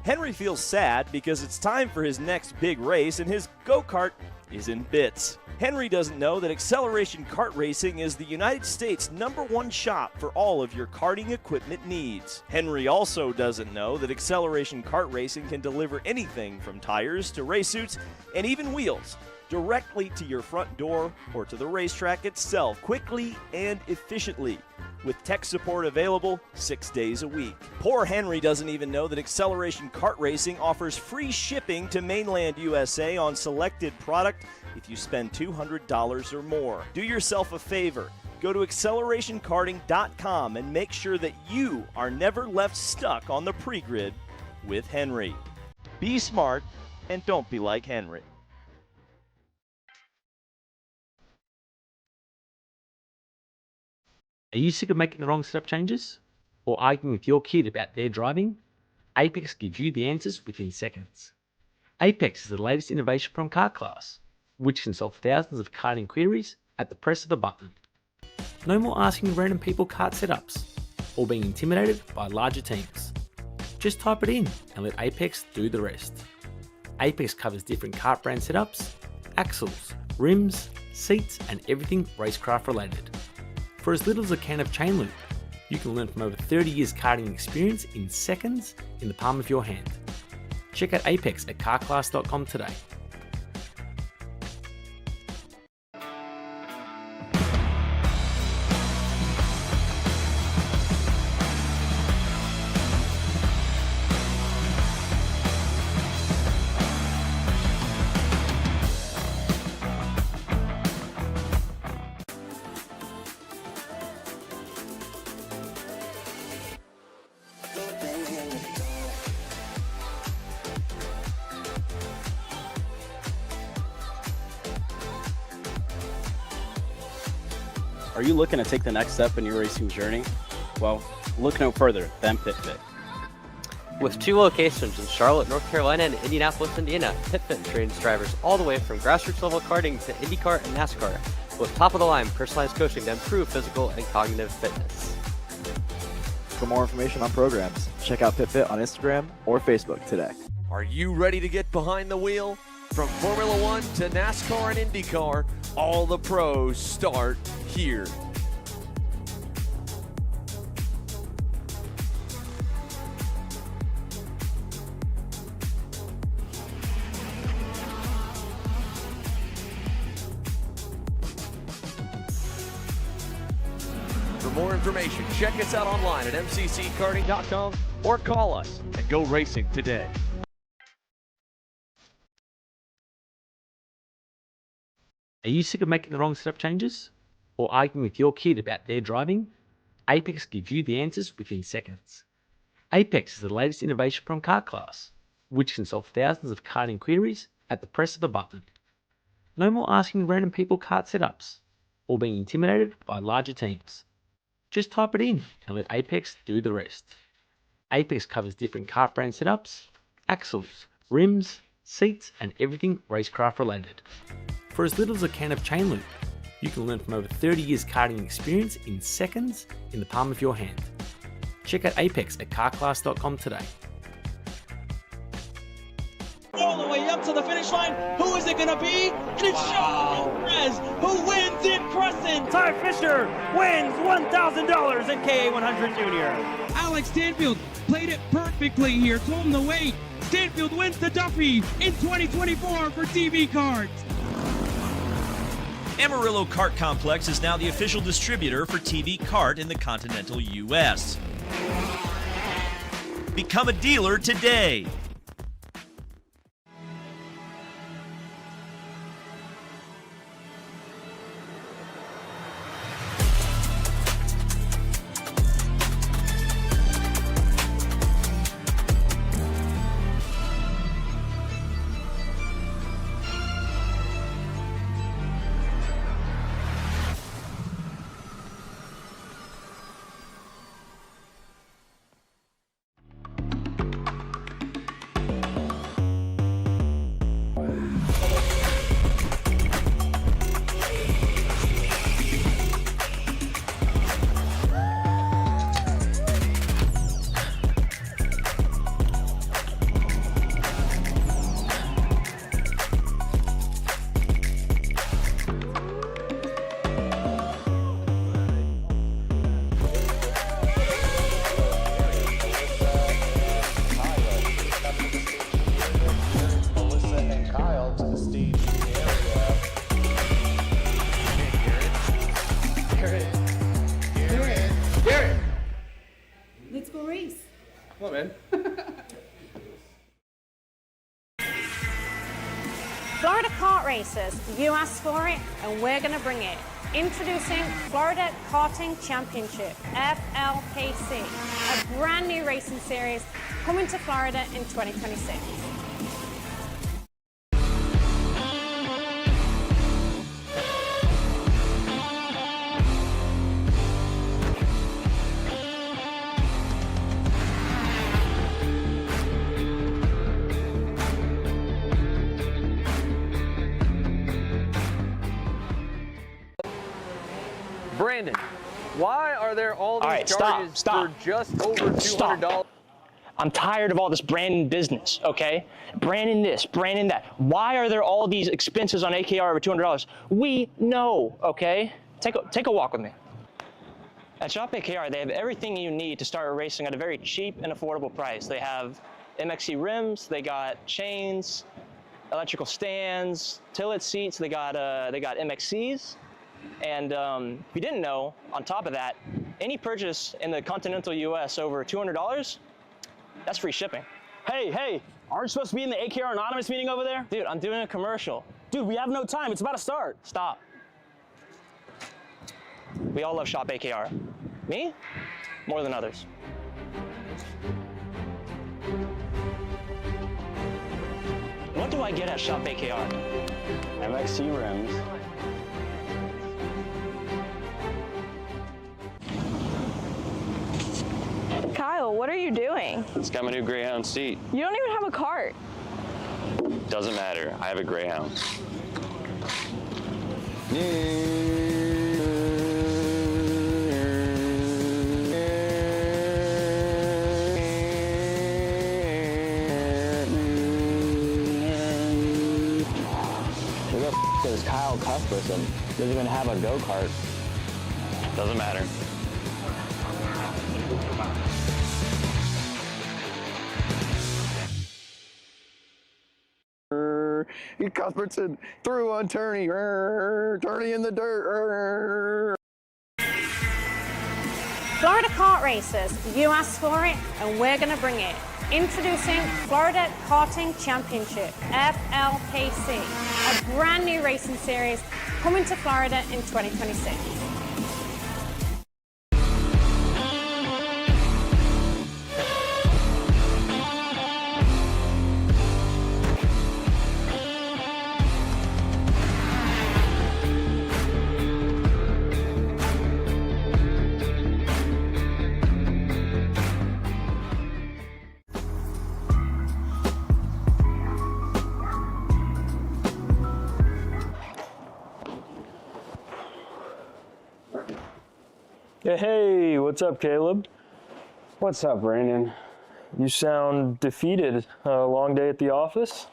Henry feels sad because it's time for his next big race and his go-kart is in bits. Henry doesn't know that Acceleration Kart Racing is the United States' #1 shop for all of your karting equipment needs. Henry also doesn't know that Acceleration Kart Racing can deliver anything from tires to race suits and even wheels directly to your front door or to the racetrack itself, quickly and efficiently, with tech support available 6 days a week. Poor Henry doesn't even know that Acceleration Kart Racing offers free shipping to mainland USA on selected product if you spend $200 or more. Do yourself a favor. Go to accelerationkarting.com and make sure that you are never left stuck on the pre-grid with Henry. Be smart and don't be like Henry. Are you sick of making the wrong setup changes? Or arguing with your kid about their driving? Apex gives you the answers within seconds. Apex is the latest innovation from Kart Class, which can solve thousands of karting queries at the press of a button. No more asking random people kart setups, or being intimidated by larger teams. Just type it in and let Apex do the rest. Apex covers different kart brand setups, axles, rims, seats, and everything racecraft related. For as little as a can of chain loop, you can learn from over 30 years karting experience in seconds in the palm of your hand. Check out Apex at kartclass.com today. Are you looking to take the next step in your racing journey? Well, look no further than PitFit. With 2 locations in Charlotte, North Carolina and Indianapolis, Indiana, PitFit trains drivers all the way from grassroots level karting to Indy Kart and NASCAR with top-of-the-line personalized coaching to improve physical and cognitive fitness. For more information on programs, check out PitFit on Instagram or Facebook today. Are you ready to get behind the wheel? From Formula One to NASCAR and IndyCar, all the pros start here. For more information, check us out online at mcckarting.com or call us and go racing today. Are you sick of making the wrong setup changes? Or arguing with your kid about their driving? Apex gives you the answers within seconds. Apex is the latest innovation from Kart Class, which can solve thousands of karting queries at the press of a button. No more asking random people kart setups, or being intimidated by larger teams. Just type it in and let Apex do the rest. Apex covers different kart brand setups, axles, rims, seats, and everything racecraft related. For as little as a can of chain loop, you can learn from over 30 years karting experience in seconds in the palm of your hand. Check out Apex at kartclass.com today. All the way up to the finish line. Who is it going to be? It's Sean Perez who wins in Crescent. Ty Fisher wins $1,000 in KA100 Junior. Alex Stanfield played it perfectly here. Told him to wait. Stanfield wins the Duffy in 2024 for TV Karts. Amarillo Kart Complex is now the official distributor for TV Kart in the continental U.S. Become a dealer today. racers, you asked for it, and we're going to bring it. Introducing Florida Karting Championship, FLKC, a brand new racing series coming to Florida in 2026. Brandon, why are there all these right, charges stop. for just over $200? I'm tired of all this branding business, okay? Branding this, branding that. Why are there all these expenses on AKR over $200? We know, okay? Take a walk with me. At Shop AKR, they have everything you need to start racing at a very cheap and affordable price. They have MXC rims, they got chains, electrical stands, tilt seats, they got MXCs. And if you didn't know, on top of that, any purchase in the continental US over $200, that's free shipping. Hey, aren't you supposed to be in the AKR Anonymous meeting over there? Dude, I'm doing a commercial. Dude, we have no time. It's about to start. Stop. We all love Shop AKR. Me? More than others. What do I get at Shop AKR? MXC rims. Kyle, what are you doing? It's got my new Greyhound seat. You don't even have a cart. Doesn't matter. I have a Greyhound. Who the f is Kyle Cuthbertson? Doesn't even have a go-kart. Doesn't matter. Cuthbertson threw on Turney. Turney in the dirt. Florida kart racers, you asked for it, and we're going to bring it. Introducing Florida Karting Championship, FLKC, a brand new racing series coming to Florida in 2026. Hey, what's up, Caleb? What's up, Brandon? You sound defeated. A long day at the office?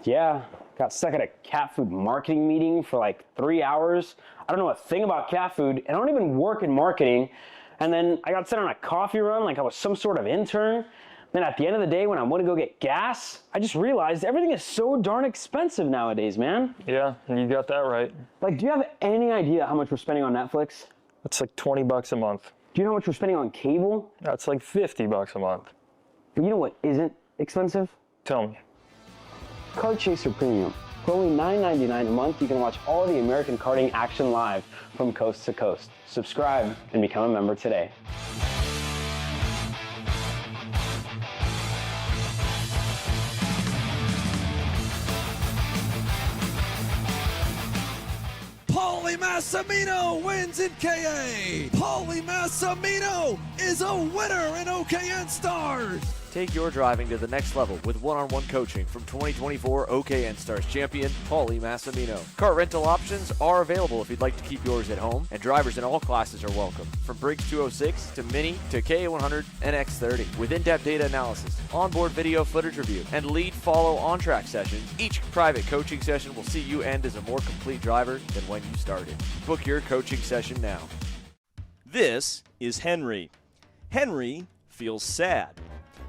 Yeah, got stuck at a cat food marketing meeting for like 3 hours. I don't know a thing about cat food, and I don't even work in marketing. And then I got sent on a coffee run like I was some sort of intern. Then at the end of the day, when I want to go get gas, I just realized everything is so darn expensive nowadays, man. Yeah, you got that right. Like, do you have any idea how much we're spending on Netflix? That's like $20 a month. Do you know how much we're spending on cable? That's like $50 a month. But you know what isn't expensive? Tell me. Kart Chaser Premium. For only $9.99 a month, you can watch all the American karting action live from coast to coast. Subscribe and become a member today. Paulie Massimino wins in KA. Paulie Massimino is a winner in OKN Stars. Take your driving to the next level with one-on-one coaching from 2024 OKN Stars champion Paulie Massimino. Kart rental options are available if you'd like to keep yours at home, and drivers in all classes are welcome, from Briggs 206 to Mini to KA100 and X30. With in-depth data analysis, onboard video footage review, and lead follow on-track sessions, each private coaching session will see you end as a more complete driver than when you started. Book your coaching session now. This is Henry. Henry feels sad.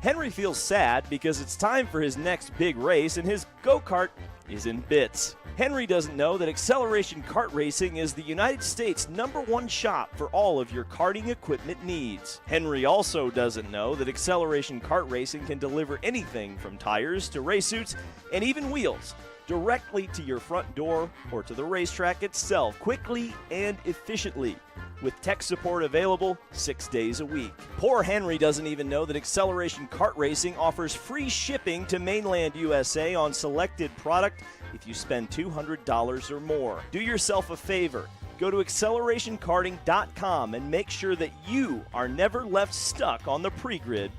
Henry feels sad because it's time for his next big race and his go-kart is in bits. Henry doesn't know that Acceleration Kart Racing is the United States' #1 shop for all of your karting equipment needs. Henry also doesn't know that Acceleration Kart Racing can deliver anything from tires to race suits and even wheels. directly to your front door or to the racetrack itself, quickly and efficiently, with tech support available 6 days a week. Poor Henry doesn't even know that Acceleration Kart Racing offers free shipping to mainland USA on selected product if you spend $200 or more. Do yourself a favor. Go to accelerationkarting.com and make sure that you are never left stuck on the pre-grid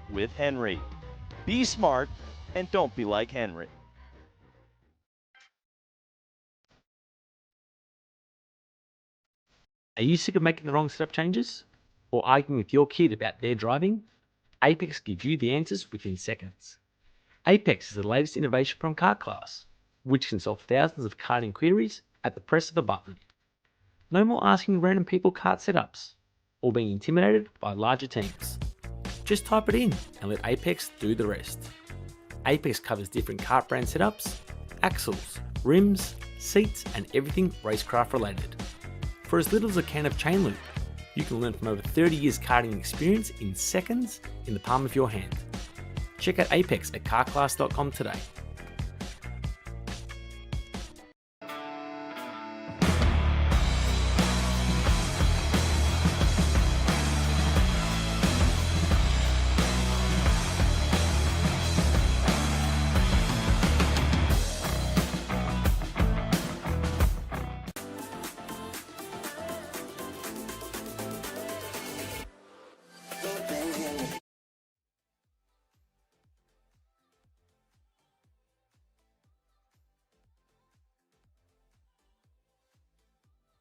with Henry. Be smart and don't be like Henry. Are you sick of making the wrong setup changes? Or arguing with your kid about their driving? Apex gives you the answers within seconds. Apex is the latest innovation from Kart Class, which can solve thousands of karting queries at the press of a button. No more asking random people kart setups, or being intimidated by larger teams. Just type it in and let Apex do the rest. Apex covers different kart brand setups, axles, rims, seats, and everything racecraft related. For as little as a can of chain loop, you can learn from over 30 years karting experience in seconds in the palm of your hand. Check out Apex at kartclass.com today.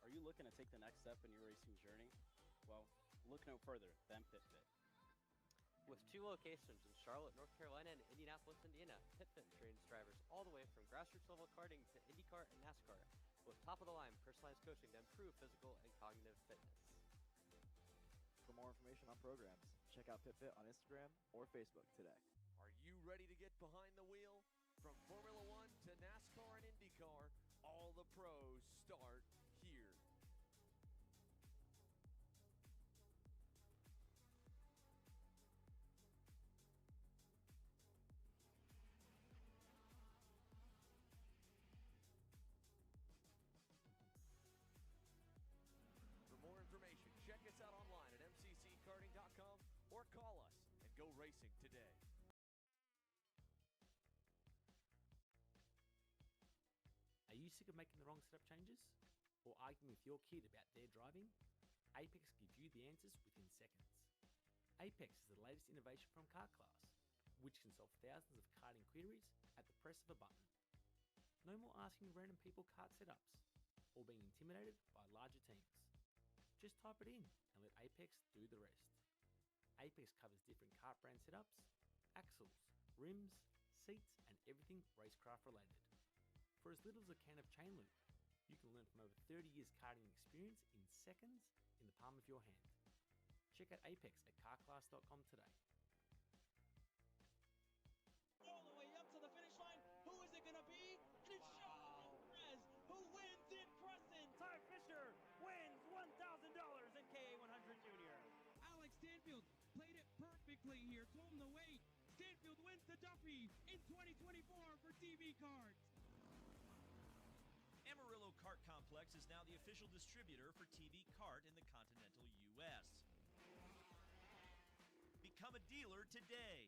Are you looking to take the next step in your racing journey? Well, look no further than PitFit. With 2 locations in Charlotte, North Carolina, and Indianapolis, Indiana, PitFit trains drivers all the way from grassroots level karting to Indy Kart and NASCAR, with top-of-the-line personalized coaching to improve physical and cognitive fitness. For more information on programs, check out PitFit on Instagram or Facebook today. Are you ready to get behind the wheel? From Formula One to NASCAR and IndyCar, all the pros start here. For more information, check us out online at mcckarting.com or call us and go racing today. Are you sick of making the wrong setup changes? Or arguing with your kid about their driving? Apex gives you the answers within seconds. Apex is the latest innovation from Kart Class, which can solve thousands of karting queries at the press of a button. No more asking random people kart setups, or being intimidated by larger teams. Just type it in and let Apex do the rest. Apex covers different kart brand setups, axles, rims, seats, and everything racecraft related. For as little as a can of chain loop, you can learn from over 30 years karting experience in seconds in the palm of your hand. Check out Apex at kartclass.com today. All the way up to the finish line. Who is it going to be? And it's Charles Perez who wins in Crescent. Ty Fisher wins $1,000 in KA100 Junior. Alex Stanfield played it perfectly here. Told him to wait. Stanfield wins the Duffy in 2024 for TV Karts. Amarillo Kart Complex is now the official distributor for TV Kart in the continental U.S. Become a dealer today.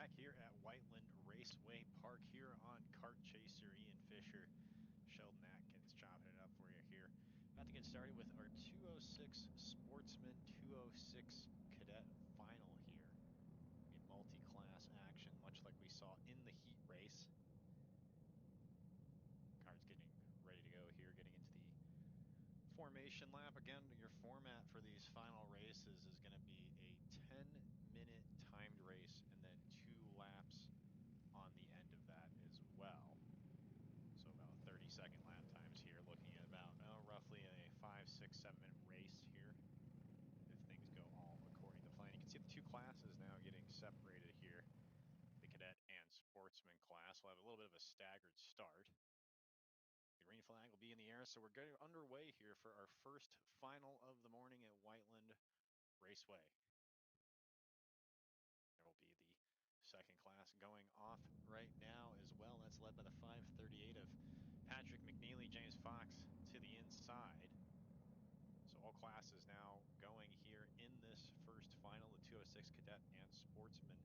back here at Whiteland Raceway Park here on Kart Chaser. Ian Fisher, Sheldon Atkins chopping it up for you here. About to get started with our 206 Sportsman 206 Cadet final here. In multi-class action, much like we saw in the heat race. Kart's getting ready to go here, getting into the formation lap. Again, your format for these final races is going to be a 10-minute timed race and then 2 laps on the end of that as well. So about 30-second lap times here, looking at about roughly a 5, 6, 7-minute race here if things go all according to plan. You can see the 2 classes now getting separated here, the Cadet and Sportsman class. We'll have a little bit of a staggered start. The green flag will be in the air, so we're getting underway here for our first final of the morning at Whiteland Raceway. There will be the second class going off right now as well. That's led by the 538 of Patrick McNeely, James Fox to the inside. So all classes now going here in this first final, the 206 Cadet and Sportsman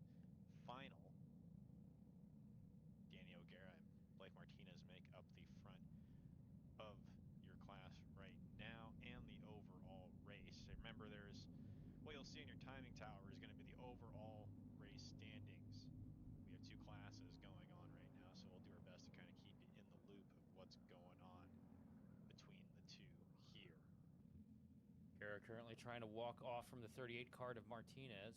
final. Danny O'Gara and Blake Martinez make up the front of your class right now and the overall race. Remember, there's what you'll see in your timing tower is going to be the overall race standings. We have 2 classes going on right now, so we'll do our best to kind of keep you in the loop of what's going on between the 2 here. O'Gara currently trying to walk off from the 38 card of Martinez.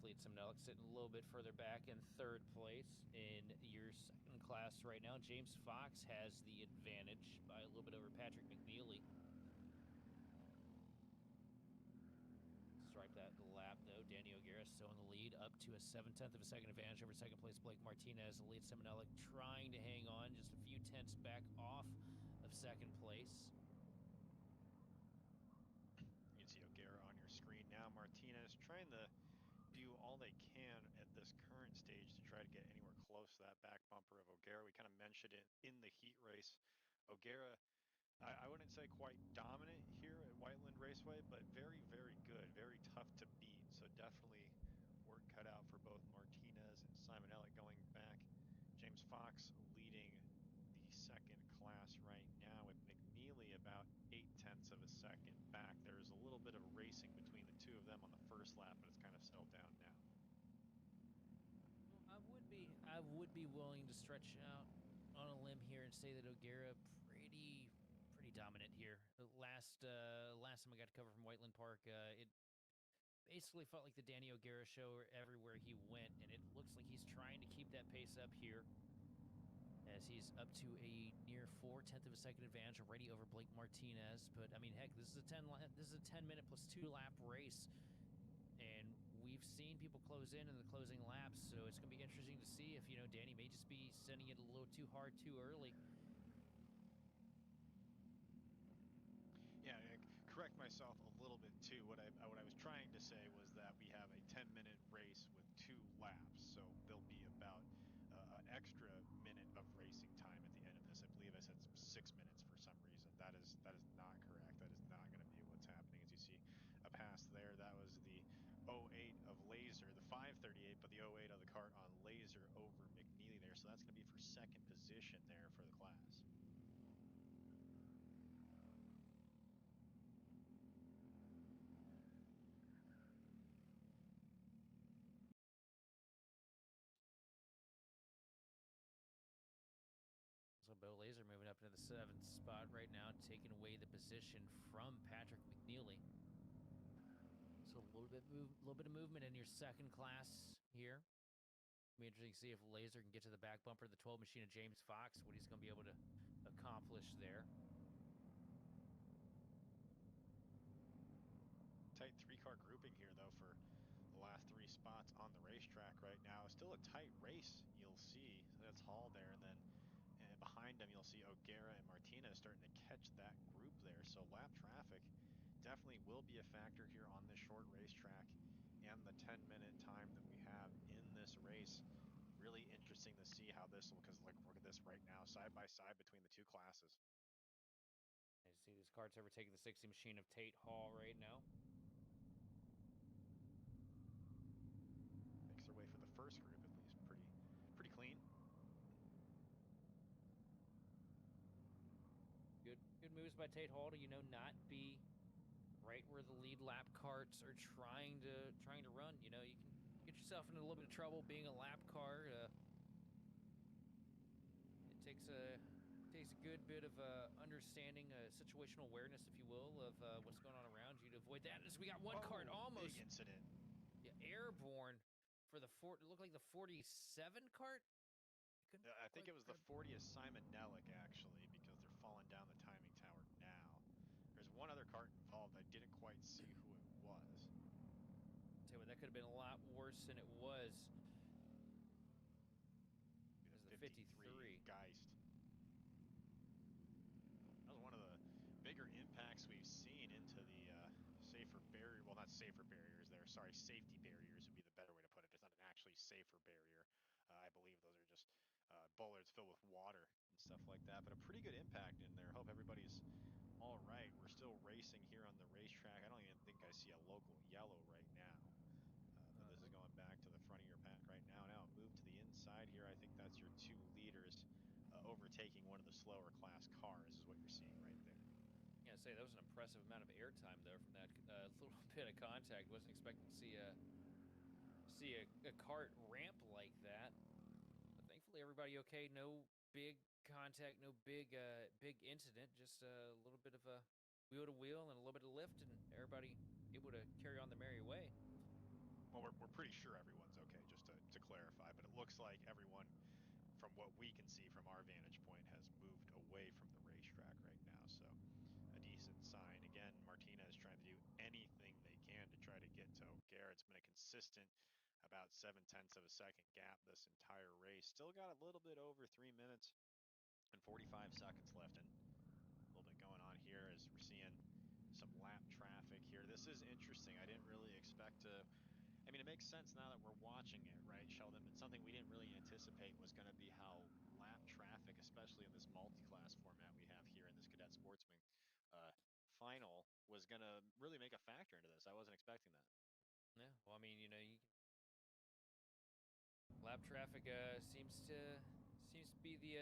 Sleet Simnellick sitting a little bit further back in 3rd place. In your second class right now, James Fox has the advantage by a little bit over Patrick McNeely. Stripe that lap, though. Danny O'Gara still in the lead, up to a 7/10 of a second advantage over second place Blake Martinez. Sleet Simnellick trying to hang on, just a few tenths back off of second place. You can see O'Gara on your screen now. Martinez trying to do all they can at this current stage to try to get anywhere close to that back bumper of O'Gara. We kind of mentioned it in the heat race. O'Gara, I wouldn't say quite dominant here at Whiteland Raceway, but very, very good, very tough to beat. So definitely work cut out for both Martinez and Simon Elliott going back. James Fox leading the second class right now with McNeely about 8/10 of a second back. There's a little bit of racing between the 2 of them on the first lap, but it's kind of settled down now. I would be willing to stretch out on a limb here and say that O'Gara pretty dominant here. Last time I got to cover from Whiteland Park, it basically felt like the Danny O'Gara show everywhere he went, and it looks like he's trying to keep that pace up here, as he's up to a near 4/10 of a second advantage already over Blake Martinez. But I mean, heck, this is a 10-minute plus 2 lap race, and we've seen people close in the closing laps. So it's going to be interesting to see if Danny may just be sending it a little too hard too early. Yeah, correct myself a little bit too. What I was trying to say was that we have a 10-minute race with 2 laps, so there'll be about an extra minute of racing time at the end of this. I believe I said 6 minutes for some reason. That is not correct. That is not going to be what's happening. As you see a pass there, that was the 08 of Laser, the 538, but the 08 of the Kart on Laser over McNeely there. So that's going to be for second position there for the class. So Bo Laser moving up into the 7th spot right now, taking away the position from Patrick McNeely. So a little bit of movement in your second class here. It'll be interesting to see if Laser can get to the back bumper of the 12 machine of James Fox, what he's going to be able to accomplish there. Tight 3-car grouping here, though, for the last 3 spots on the racetrack right now. Still a tight race, you'll see. So that's Hall there, and then behind them you'll see O'Gara and Martinez starting to catch that group there. So lap traffic definitely will be a factor here on this short racetrack, and the 10-minute time that we have in this race. Really interesting to see how this will, because look at this right now, side by side between the 2 classes. I see this Kart's overtaking the 60 machine of Tate Hall right now. Makes their way for the good moves by Tate Hall to, you know, not be right where the lead lap carts are trying to run. You know, you can get yourself into a little bit of trouble being a lap car. It takes a good bit of understanding, situational awareness, if you will, of what's going on around you to avoid that. As we got one cart almost big incident. Yeah, airborne for the it looked like the 47 cart. I think it was the 40th Simon Nellick, actually, because they're falling down the timing tower now. There's one other cart involved. I didn't quite see who it was. Tell you what, that could have been a lot worse than it was. It was the 53 Geist. That was one of the bigger impacts we've seen into the safer barrier. Well, not safer barriers there. Sorry, safety barriers would be the better way to put it. It's not an actually safer barrier. I believe those are just bollards filled with water and stuff like that. But a pretty good impact in there. Hope everybody's all right. We're still racing here on the racetrack. I don't even think I see a local yellow right now. But this is going back to the front of your pack right now. Now move to the inside here. I think that's your 2 leaders overtaking one of the slower class cars is what you're seeing right there. Yeah, say that was an impressive amount of airtime there from that little bit of contact. Wasn't expecting to see a cart ramp like that. But thankfully, everybody okay. No big contact, no big incident. Just a little bit of a wheel to wheel and a little bit of lift, and everybody able to carry on their merry way. Well, we're pretty sure everyone's okay, just to clarify, but it looks like everyone, from what we can see from our vantage point, has moved away from the racetrack right now, so a decent sign. Again, Martina is trying to do anything they can to try to get to O'Gara. It's been a consistent about 0.7 of a second gap this entire race. Still got a little bit over 3 minutes and 45 seconds left, and a little bit going on here as we're seeing some lap traffic here. This is interesting. I didn't really expect to... I mean, it makes sense now that we're watching it, right, Sheldon? But something we didn't really anticipate was going to be how lap traffic, especially in this multi-class format we have here in this Cadet Sportsman final, was going to really make a factor into this. I wasn't expecting that. Yeah, well, I mean, you know, lap traffic seems to be the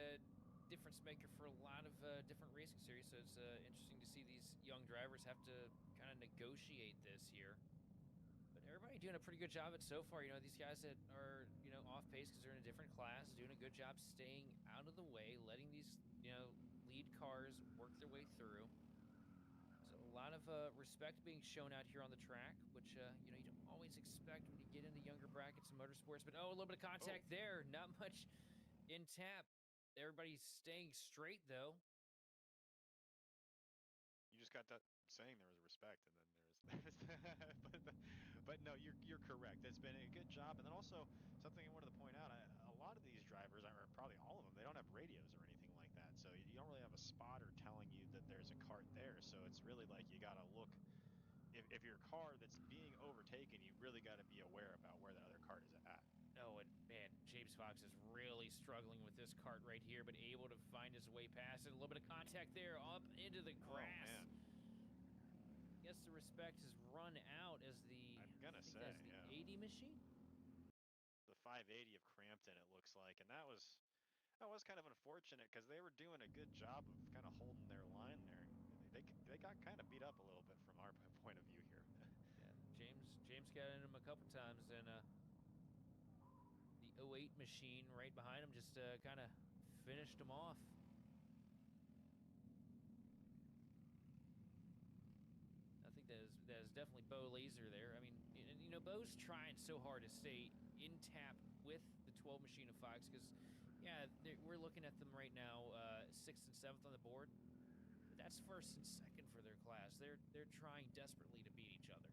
difference maker for a lot of different racing series. So it's interesting to see these young drivers have to kind of negotiate this here. But everybody doing a pretty good job of it so far. You know, these guys that are, you know, off pace because they're in a different class, doing a good job staying out of the way, letting these, you know, lead cars work their way through. So a lot of respect being shown out here on the track, which, you know, you don't always expect when you get into younger brackets and motorsports. But, oh, a little bit of contact there. Not much in tap. Everybody's staying straight, though. You just got that saying there was respect, and then there's but no, you're correct. It's been a good job. And then also something I wanted to point out, a lot of these drivers, or probably all of them, they don't have radios or anything like that, so you don't really have a spotter telling you that there's a cart there. So it's really like you got to look, if your car that's being overtaken, you really got to be aware about where that other cart is at. Oh, and man, James Fox is really struggling with this cart right here, but able to find his way past it. A little bit of contact there, up into the grass. Oh, man. I guess the respect has run out as the, I'm gonna say, as the yeah. 80 machine. The 580 of Crampton, it looks like, and that was kind of unfortunate because they were doing a good job of kind of holding their line there. They got kind of beat up a little bit from our point of view here. Yeah, James got in him a couple times, and the 08 machine right behind him just kind of finished him off. I think that is definitely Bo Laser there. I mean, you know, Bo's trying so hard to stay in tap with the 12 machine of Fox because, yeah, we're looking at them right now, 6th and 7th on the board. But that's 1st and 2nd for their class. They're trying desperately to beat each other.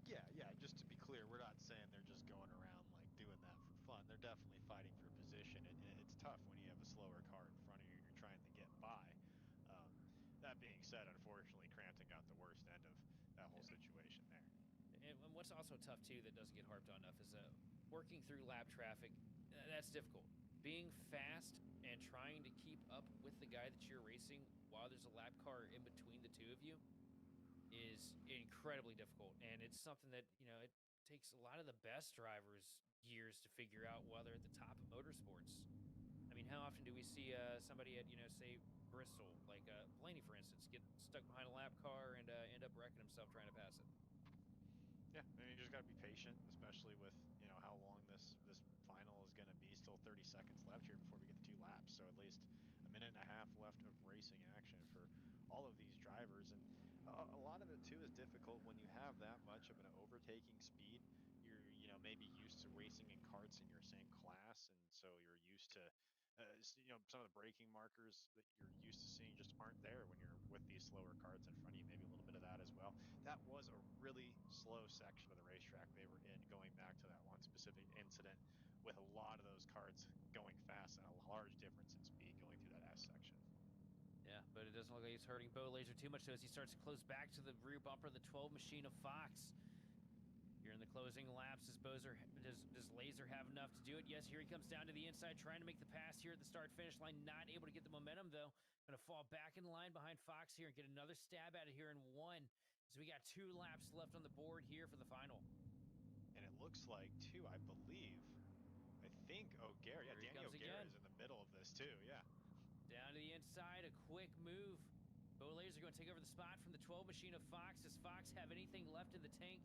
Yeah, just to be clear, we're not saying they're just going around like doing that for fun. They're definitely fighting for position, and it's tough when you have a slower car in front of you. You're trying to get by. That being said, unfortunately, Crampton got the worst end of that whole situation there. And what's also tough, too, that doesn't get harped on enough is working through lap traffic. That's difficult. Being fast and trying to keep up with the guy that you're racing while there's a lap car in between the two of you is incredibly difficult. And it's something that, you know, it takes a lot of the best drivers years to figure out while they're at the top of motorsports. I mean, how often do we see somebody at, you know, say Bristol, like Blaney, for instance, get stuck behind a lap car and end up wrecking himself trying to pass it. Yeah, I mean, you just got to be patient, especially with how long this final is going to be. Still 30 seconds left here before we get the 2 laps, so at least a minute and a half left of racing action for all of these drivers. And a lot of it too is difficult when you have that much of an overtaking speed. You're maybe used to racing in karts in your same class, and so you're used to some of the braking markers that you're used to seeing just aren't there when you're with these slower karts in front of you. Maybe a little bit of that as well. That was a really slow section of the racetrack they were in, going back to that one specific incident with a lot of those karts going fast and a large difference in speed going through that S section. Yeah, but it doesn't look like he's hurting Bo Laser too much, so as he starts to close back to the rear bumper of the 12 machine of Fox. Here in the closing laps, does Laser have enough to do it? Yes, here he comes down to the inside, trying to make the pass here at the start-finish line. Not able to get the momentum, though. Going to fall back in line behind Fox here and get another stab at it here in 1. So we got 2 laps left on the board here for the final. And it looks like, too, I think O'Gara, yeah, Danny O'Gara is in the middle of this, too, yeah. Down to the inside, a quick move. Bo Laser going to take over the spot from the 12 machine of Fox. Does Fox have anything left in the tank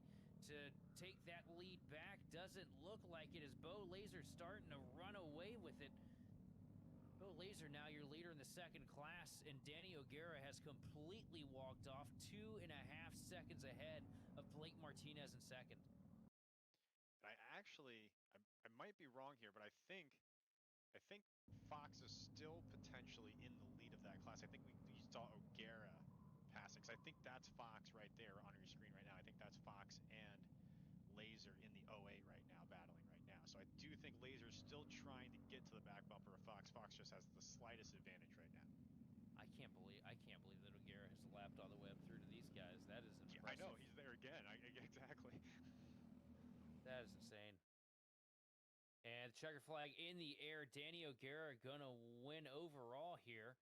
to take that lead back? Doesn't look like it, as Bo Laser starting to run away with it. Bo Laser now your leader in the second class, and Danny O'Gara has completely walked off, 2.5 seconds ahead of Blake Martinez in second. I might be wrong here, but I think Fox is still potentially in the lead of that class. I think we saw O'Gara passing, because I think that's Fox right there on your screen right now. I think that's Fox and Laser in the 08 right now, battling right now. So I do think Laser's still trying to get to the back bumper of Fox. Fox just has the slightest advantage right now. I can't believe that O'Gara has lapped all the way up through to these guys. That is impressive. Yeah, I know, he's there again. Exactly. That is insane. And the checker flag in the air. Danny O'Gara gonna win overall here.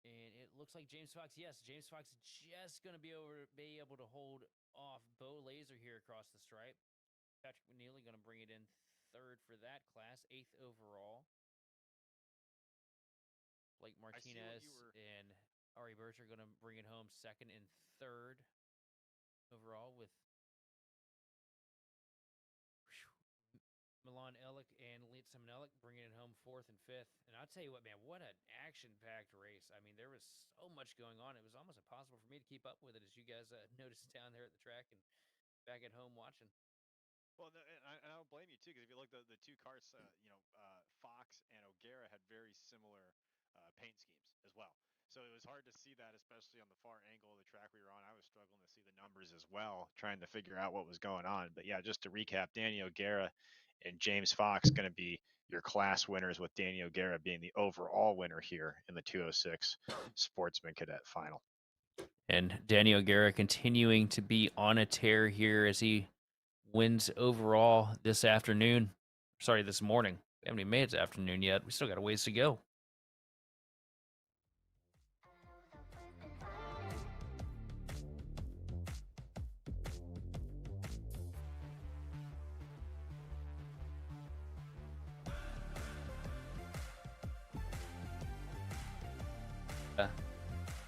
And it looks like James Fox, yes, James Fox just gonna be able to hold off Bo Laser here across the stripe. Patrick McNeely gonna bring it in 3rd for that class, 8th overall. Blake Martinez and Ari Birch are gonna bring it home 2nd and 3rd overall, with Milan Elick and Litzam Elick bringing it home 4th and 5th. And I'll tell you what, man, what an action-packed race. I mean, there was so much going on. It was almost impossible for me to keep up with it, as you guys noticed down there at the track and back at home watching. Well, and I don't blame you, too, because if you look at the 2 karts, Fox and O'Gara had very similar paint schemes as well. So it was hard to see that, especially on the far angle of the track we were on. I was struggling to see the numbers as well, trying to figure out what was going on. But yeah, just to recap, Danny O'Gara and James Fox going to be your class winners, with Danny O'Gara being the overall winner here in the 206 Sportsman Cadet final. And Danny O'Gara continuing to be on a tear here as he wins overall this afternoon. Sorry, this morning. We haven't even made it this afternoon yet. We still got a ways to go.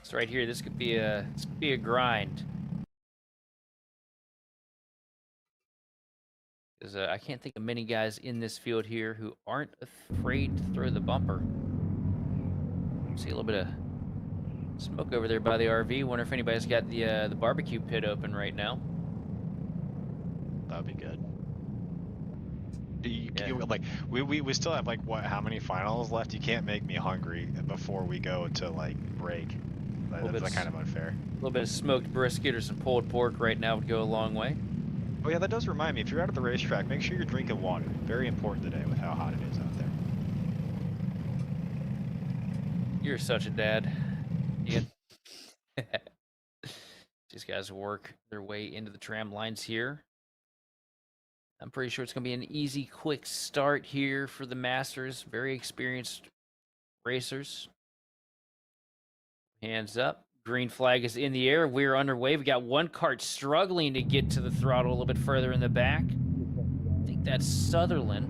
So right here, this could be a grind. Because I can't think of many guys in this field here who aren't afraid to throw the bumper. See a little bit of smoke over there by the RV. Wonder if anybody's got the barbecue pit open right now. That'd be good. We still have how many finals left? You can't make me hungry before we go to break. That's kind of unfair. A little bit of smoked brisket or some pulled pork right now would go a long way. Oh yeah, that does remind me. If you're out at the racetrack, make sure you're drinking water. Very important today with how hot it is out there. You're such a dad, Ian. These guys work their way into the tram lines here. I'm pretty sure it's going to be an easy, quick start here for the Masters. Very experienced racers. Hands up. Green flag is in the air. We're underway. We got one kart struggling to get to the throttle a little bit further in the back. I think that's Sutherland.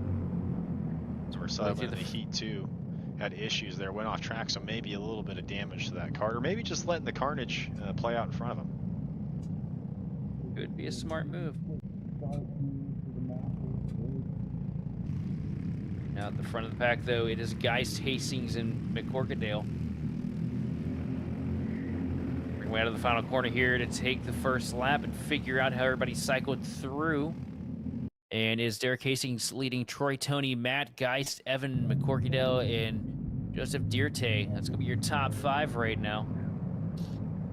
So we're Sutherland in the heat too. had issues there, went off track, so maybe a little bit of damage to that kart, or maybe just letting the carnage play out in front of him. Could be a smart move. Now at the front of the pack, though, it is Geist, Hastings, and McCorkadale. Bring way out of the final corner here to take the first lap and figure out how everybody cycled through. And is Derek Hastings leading Troy Tony, Matt Geist, Evan McCorkadale, and Joseph Dirte. That's going to be your top 5 right now.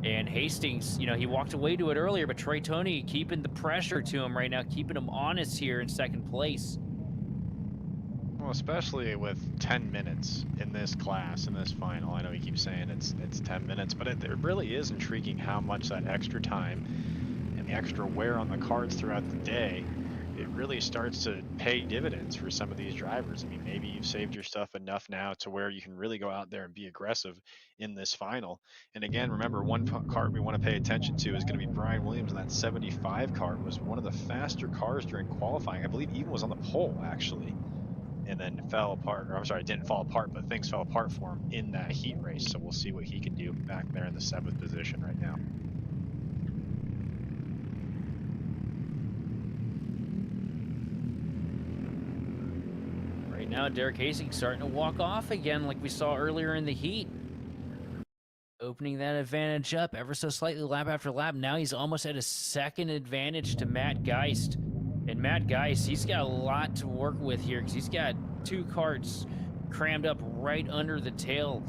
And Hastings, you know, he walked away to it earlier, but Troy Tony keeping the pressure to him right now, keeping him honest here in second place. Well, especially with 10 minutes in this class, in this final. I know he keeps saying it's 10 minutes, but it really is intriguing how much that extra time and the extra wear on the carts throughout the day, it really starts to pay dividends for some of these drivers. I mean, maybe you've saved your stuff enough now to where you can really go out there and be aggressive in this final. And again, remember, one kart we want to pay attention to is going to be Brian Williams, and that 75 kart was one of the faster cars during qualifying. I believe even was on the pole, actually. And then fell apart, or I'm sorry, it didn't fall apart, but things fell apart for him in that heat race. So we'll see what he can do back there in the 7th position right now. Right now, Derek Hastings starting to walk off again like we saw earlier in the heat. Opening that advantage up ever so slightly lap after lap. Now he's almost at a second advantage to Matt Geist. And Matt Geist, he's got a lot to work with here because he's got 2 karts crammed up right under the tail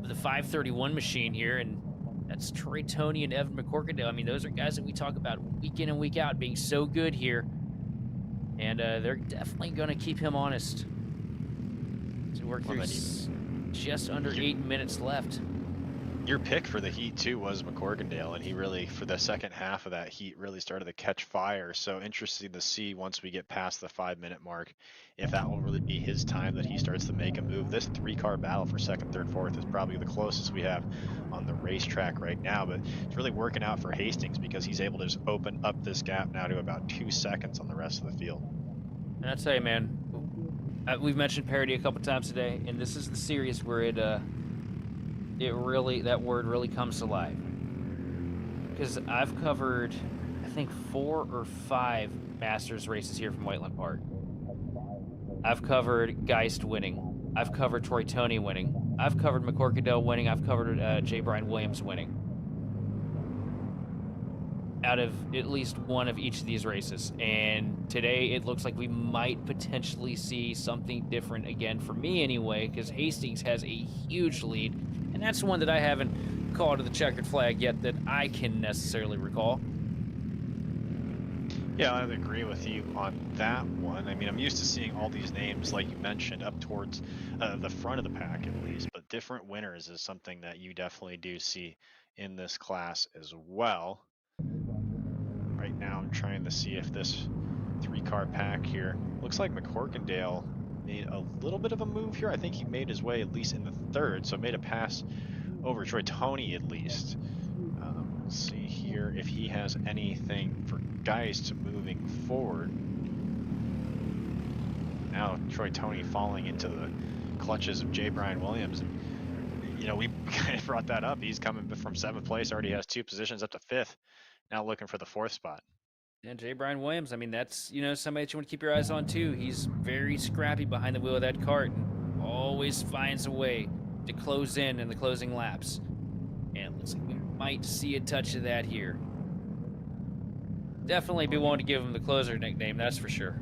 of the 531 machine here. And that's Troy Tony and Evan McCorkadale. I mean, those are guys that we talk about week in and week out being so good here. And they're definitely going to keep him honest. To work through just under 8 minutes left. Your pick for the heat too was McCorkadale, and he really, for the second half of that heat, really started to catch fire. So interesting to see once we get past the 5-minute mark, if that will really be his time that he starts to make a move. This 3-car battle for 2nd, 3rd, 4th is probably the closest we have on the racetrack right now, but it's really working out for Hastings because he's able to just open up this gap now to about 2 seconds on the rest of the field. And I tell you, man, we've mentioned parity a couple times today, and this is the series where that word really comes to life. Because I've covered, I think, 4 or 5 Masters races here from Whiteland Park. I've covered Geist winning. I've covered Troy Tony winning. I've covered McCorkadale winning. I've covered J. Brian Williams winning. Out of at least one of each of these races. And today it looks like we might potentially see something different again, for me anyway, because Hastings has a huge lead. And that's one that I haven't called to the checkered flag yet that I can necessarily recall. Yeah, I would agree with you on that one. I mean, I'm used to seeing all these names, like you mentioned, up towards the front of the pack at least, but different winners is something that you definitely do see in this class as well. Right now, I'm trying to see if this 3-car pack here, looks like McCorkadale made a little bit of a move here. I think he made his way at least in the 3rd, so made a pass over Troy Tony at least. Let's see here if he has anything for Geist moving forward. Now Troy Tony falling into the clutches of J. Brian Williams. And, you know, we kind of brought that up. He's coming from 7th place, already has 2 positions up to 5th. Now looking for the 4th spot. And J. Brian Williams, I mean, that's, you know, somebody that you want to keep your eyes on too. He's very scrappy behind the wheel of that kart and always finds a way to close in the closing laps. And it looks like we might see a touch of that here. Definitely be willing to give him the closer nickname, that's for sure.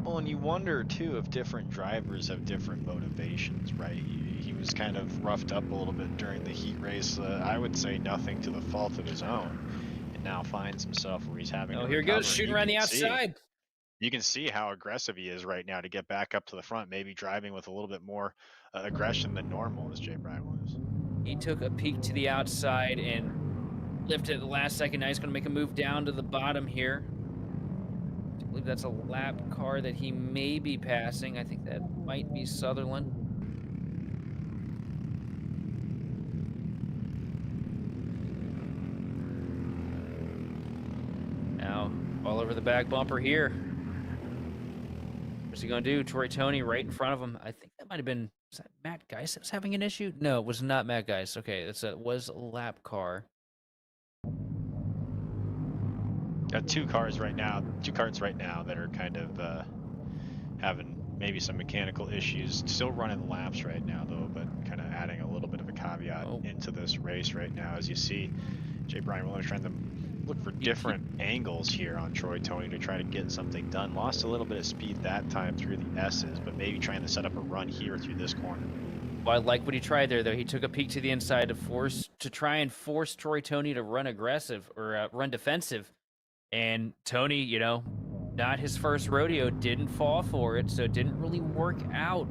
Well, and you wonder too if different drivers have different motivations, right? He was kind of roughed up a little bit during the heat race. I would say nothing to the fault of his own. Now finds himself where he's having to here recover. goes, shooting around the outside. You can see how aggressive he is right now to get back up to the front, maybe driving with a little bit more aggression than normal as J. Brian Williams. He took a peek to the outside and lifted at the last second. Now he's going to make a move down to the bottom here. I believe that's a lap car that he may be passing. I think that might be Sutherland. Now, all over the back bumper here. What's he going to do? Troy Tony right in front of him. I think that might have been, was that Matt Geist that was having an issue? No, it was not Matt Geist. Okay, it was a lap car. Got two carts right now that are kind of having maybe some mechanical issues. Still running laps right now though, but kind of adding a little bit of a caveat into this race right now. As you see, J. Brian Williams trying to look for different angles here on Troy Tony to try to get something done. Lost a little bit of speed that time through the S's, but maybe trying to set up a run here through this corner. Well, I like what he tried there, though. He took a peek to the inside to try and force Troy Tony to run aggressive or run defensive. And Tony, you know, not his first rodeo, didn't fall for it, so it didn't really work out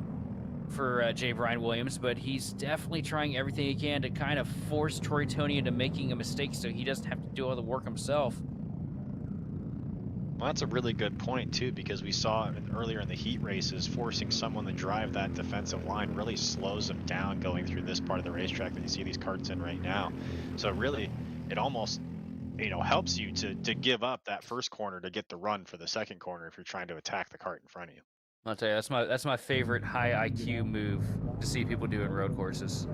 for J. Brian Williams, but he's definitely trying everything he can to kind of force Troy Tony into making a mistake so he doesn't have to do all the work himself. Well, that's a really good point, too, because we saw earlier in the heat races, forcing someone to drive that defensive line really slows them down going through this part of the racetrack that you see these karts in right now. So really, it almost, you know, helps you to give up that first corner to get the run for the second corner if you're trying to attack the kart in front of you. I'll tell you, that's my favorite high IQ move to see people do in road courses.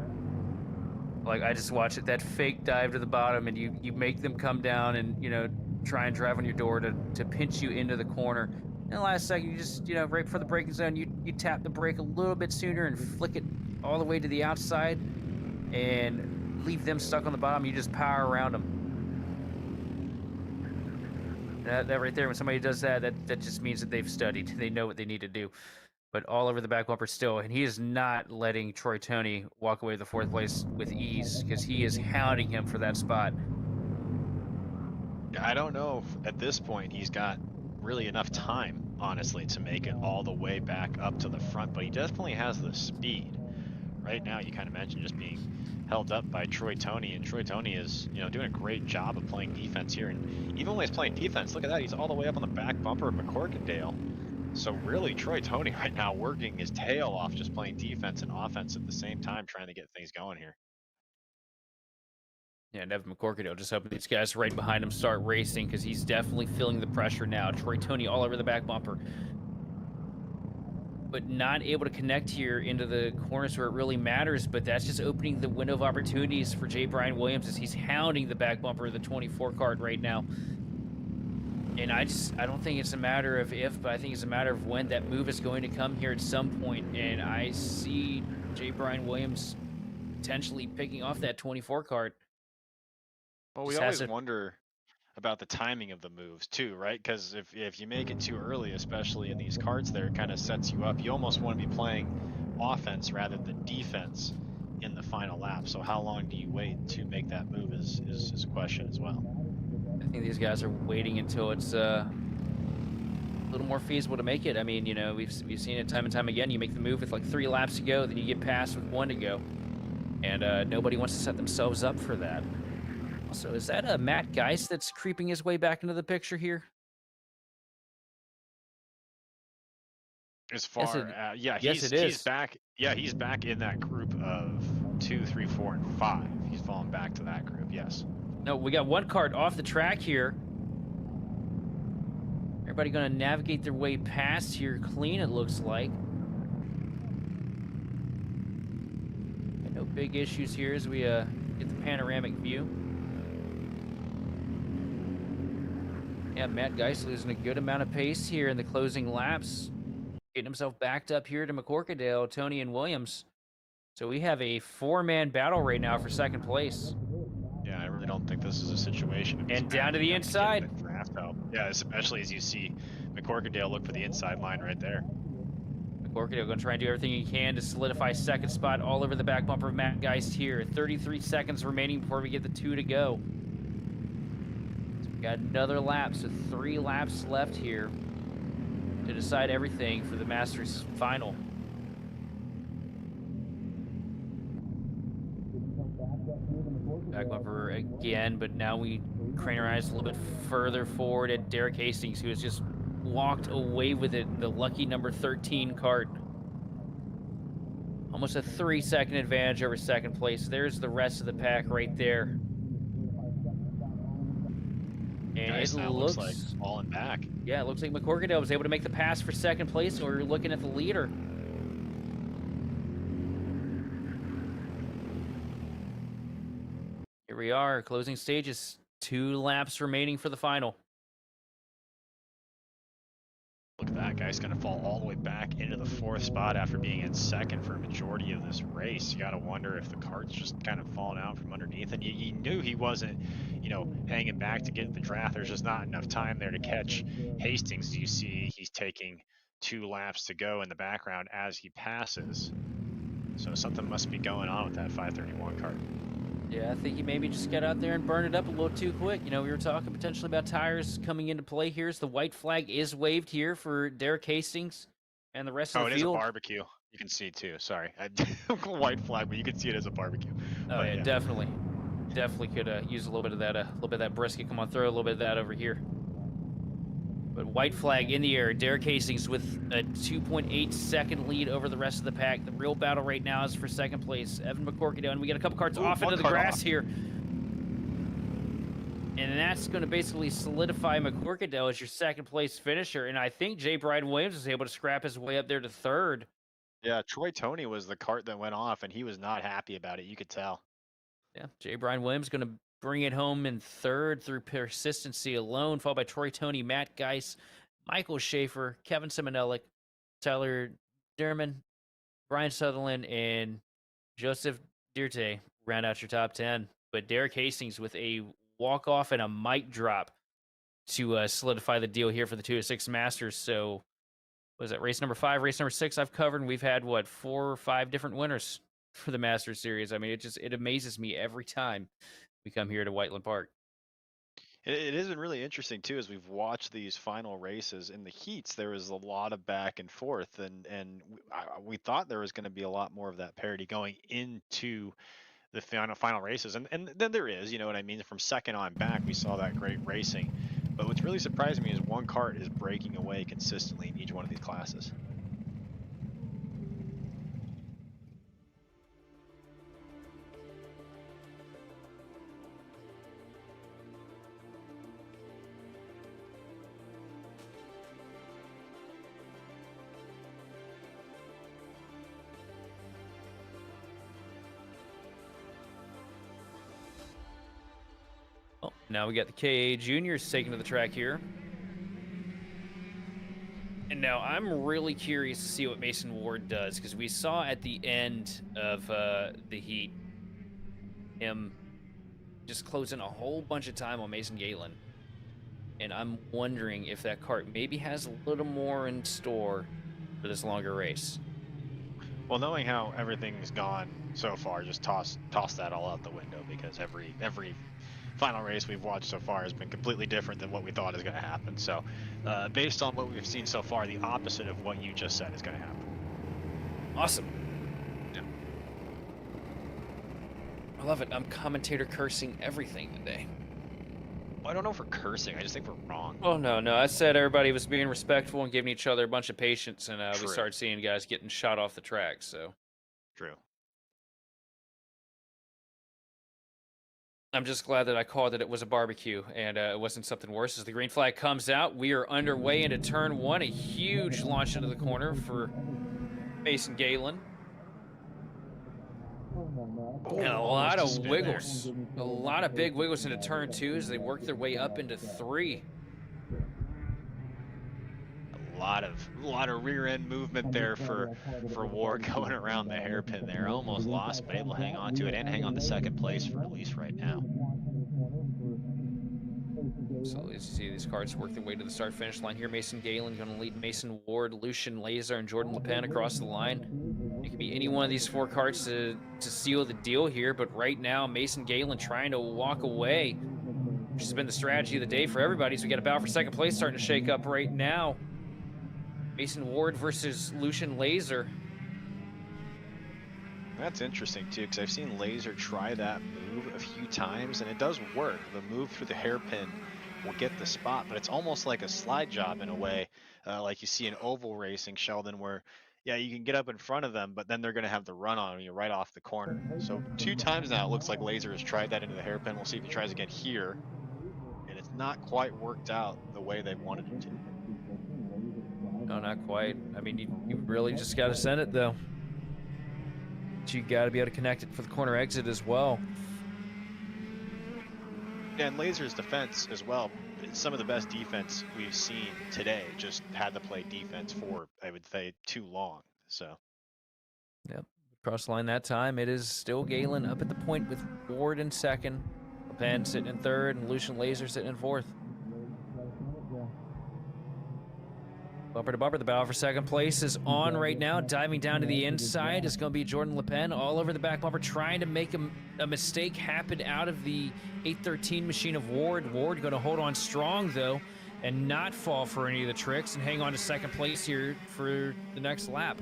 Like, I just watch it, that fake dive to the bottom, and you make them come down and, you know, try and drive on your door to pinch you into the corner. In the last second, you just, you know, right before the braking zone, you tap the brake a little bit sooner and flick it all the way to the outside and leave them stuck on the bottom. You just power around them. That right there, when somebody does that just means that they've studied. They know what they need to do. But all over the back bumper still, and he is not letting Troy Tony walk away with the fourth place with ease because he is hounding him for that spot. I don't know if at this point he's got really enough time, honestly, to make it all the way back up to the front, but he definitely has the speed. Right now, you kind of mentioned just being held up by Troy Tony, and Troy Tony is, you know, doing a great job of playing defense here. And even when he's playing defense, look at that, he's all the way up on the back bumper of McCorkindale. So really, Troy Tony right now working his tail off, just playing defense and offense at the same time, trying to get things going here. Yeah, Evan McCorkindale just hoping these guys right behind him start racing because he's definitely feeling the pressure now. Troy Tony all over the back bumper, but not able to connect here into the corners where it really matters. But that's just opening the window of opportunities for J. Brian Williams as he's hounding the back bumper of the 24 kart right now. And I don't think it's a matter of if, but I think it's a matter of when that move is going to come here at some point. And I see J. Brian Williams potentially picking off that 24 kart. Well, we always wonder about the timing of the moves too, right? Because if you make it too early, especially in these karts there, it kind of sets you up. You almost want to be playing offense rather than defense in the final lap. So how long do you wait to make that move is a question as well. I think these guys are waiting until it's a little more feasible to make it. I mean, you know, we've seen it time and time again. You make the move with like 3 laps to go, then you get past with 1 to go. And nobody wants to set themselves up for that. So is that a Matt Geist that's creeping his way back into the picture here? As far yes, as he's back. Yeah, he's back in that group of 2, 3, 4, and 5. He's fallen back to that group. Yes. No, we got 1 kart off the track here. Everybody going to navigate their way past here clean, it looks like. No big issues here as we get the panoramic view. Yeah, Matt Geist losing a good amount of pace here in the closing laps. Getting himself backed up here to McCorkindale, Tony, and Williams. So we have a 4-man battle right now for second place. Yeah, I really don't think this is a situation. And down to the inside. Yeah, especially as you see McCorkindale look for the inside line right there. McCorkindale going to try and do everything he can to solidify second spot all over the back bumper of Matt Geist here. 33 seconds remaining before we get the 2 to go. So we got another lap, so 3 laps left here to decide everything for the Masters final. Back bumper again, but now we crane our eyes a little bit further forward at Derek Hastings, who has just walked away with it, the lucky number 13 kart. Almost a 3-second advantage over second place. There's the rest of the pack right there. And Nice, it now looks like falling back. Yeah, it looks like McCorkadale was able to make the pass for second place, or you're looking at the leader. Here we are, closing stages. 2 laps remaining for the final. Look at that, guy's going to fall all the way back into the 4th spot after being in 2nd for a majority of this race. You got to wonder if the kart's just kind of falling out from underneath. And you knew he wasn't, you know, hanging back to get the draft. There's just not enough time there to catch Hastings. You see he's taking 2 laps to go in the background as he passes. So something must be going on with that 531 kart. Yeah, I think he maybe just got out there and burned it up a little too quick. You know, we were talking potentially about tires coming into play here. As the white flag is waved here for Derek Hastings and the rest of the Oh, it is a field. barbecue. You can see it too. Sorry, white flag, but you can see it as a barbecue. Oh yeah, definitely could use a little bit of that brisket. Come on, throw a little bit of that over here. But white flag in the air. Derek Hastings with a 2.8 second lead over the rest of the pack. The real battle right now is for second place. Evan McCorkadale, and we got a couple carts off into the grass here. And that's going to basically solidify McCorkadale as your second place finisher. And I think Jay Bryden Williams was able to scrap his way up there to 3rd. Yeah, Troy Tony was the kart that went off, and he was not happy about it. You could tell. Yeah, Jay Bryden Williams going to bring it home in 3rd through persistency alone, followed by Troy Tony, Matt Geis, Michael Schaefer, Kevin Simonelik, Tyler Derman, Brian Sutherland, and Joseph Dirte round out your top 10. But Derek Hastings with a walk-off and a mic drop to solidify the deal here for the 2-6 Masters. So, was that race number 5, race number 6 I've covered, and we've had, 4 or 5 different winners for the Masters Series. I mean, it amazes me every time we come here to Whiteland Park. It is really interesting too, as we've watched these final races in the heats. There was a lot of back and forth, and we thought there was going to be a lot more of that parity going into the final races, and then there is, you know what I mean. From second on back, we saw that great racing. But what's really surprising me is one kart is breaking away consistently in each one of these classes. Oh, now we got the KA Juniors taking to the track here. And now I'm really curious to see what Mason Ward does, because we saw at the end of the heat him just closing a whole bunch of time on Mason Galen. And I'm wondering if that kart maybe has a little more in store for this longer race. Well, knowing how everything's gone so far, just toss that all out the window, because every final race we've watched so far has been completely different than what we thought is going to happen. So, based on what we've seen so far, the opposite of what you just said is going to happen. Awesome. Yeah. I love it. I'm commentator cursing everything today. Well, I don't know if we're cursing. I just think we're wrong. Oh, no. I said everybody was being respectful and giving each other a bunch of patience, and we started seeing guys getting shot off the track, so. True. I'm just glad that I called it was a barbecue and it wasn't something worse. As the green flag comes out, we are underway into turn 1. A huge launch into the corner for Mason Galen. And a lot of wiggles. A lot of big wiggles into turn 2 as they work their way up into 3. A lot of rear end movement there for Ward going around the hairpin there. Almost lost, but able to hang on to it and hang on to second place for at least right now. So as you see these carts work their way to the start finish line here. Mason Galen going to lead Mason Ward, Lucian Laser, and Jordan LePen across the line. It could be any one of these 4 carts to seal the deal here, but right now Mason Galen trying to walk away, which has been the strategy of the day for everybody. So we got a battle for second place starting to shake up right now. Mason Ward versus Lucian Laser. That's interesting too, because I've seen Laser try that move a few times, and it does work. The move through the hairpin will get the spot, but it's almost like a slide job in a way, like you see in oval racing, Sheldon, where yeah, you can get up in front of them, but then they're going to have the run on you right off the corner. So 2 times now it looks like Laser has tried that into the hairpin. We'll see if he tries again here, and it's not quite worked out the way they wanted it to. No, not quite. I mean, you really just got to send it, though. But you got to be able to connect it for the corner exit as well. And Laser's defense as well, some of the best defense we've seen today, just had to play defense for, I would say, too long. So. Yep. Cross the line that time. It is still Galen up at the point with Ward in second. LePen sitting in third, and Lucian Laser sitting in fourth. Bumper to bumper, the battle for second place is on right now. Diving down to the inside is going to be Jordan LePen all over the back bumper, trying to make a mistake happen out of the 813 machine of Ward. Ward going to hold on strong, though, and not fall for any of the tricks and hang on to second place here for the next lap.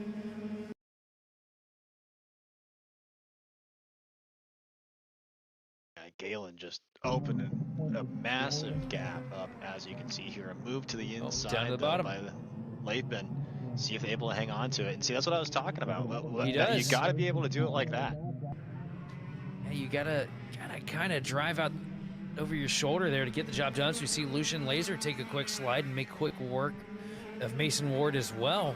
Galen just opening a massive gap up, as you can see here. A move to the inside down to the bottom by Latham. See if they're able to hang on to it. And see, that's what I was talking about. He does. You got to be able to do it like that. Yeah, you gotta kind of drive out over your shoulder there to get the job done. So you see Lucian Laser take a quick slide and make quick work of Mason Ward as well.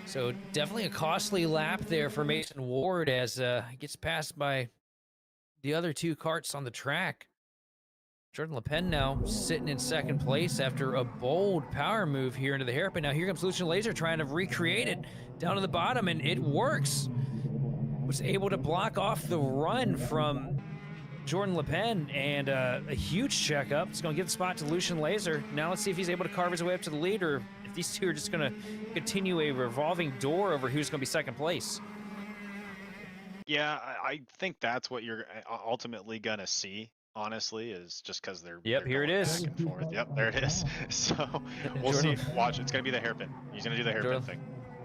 So definitely a costly lap there for Mason Ward as he gets passed by the other two karts on the track. Jordan LePen now sitting in second place after a bold power move here into the hairpin. Now here comes Lucian Laser trying to recreate it down to the bottom, and it works. Was able to block off the run from Jordan LePen, and a huge checkup. It's going to give the spot to Lucian Laser. Now let's see if he's able to carve his way up to the lead, or if these two are just going to continue a revolving door over who's going to be second place. Yeah, I think that's what you're ultimately gonna see. Honestly, is just because they're here it is. back and forth. Yep, there it is. So we'll see. Watch, it's gonna be the hairpin. He's gonna do the hairpin thing.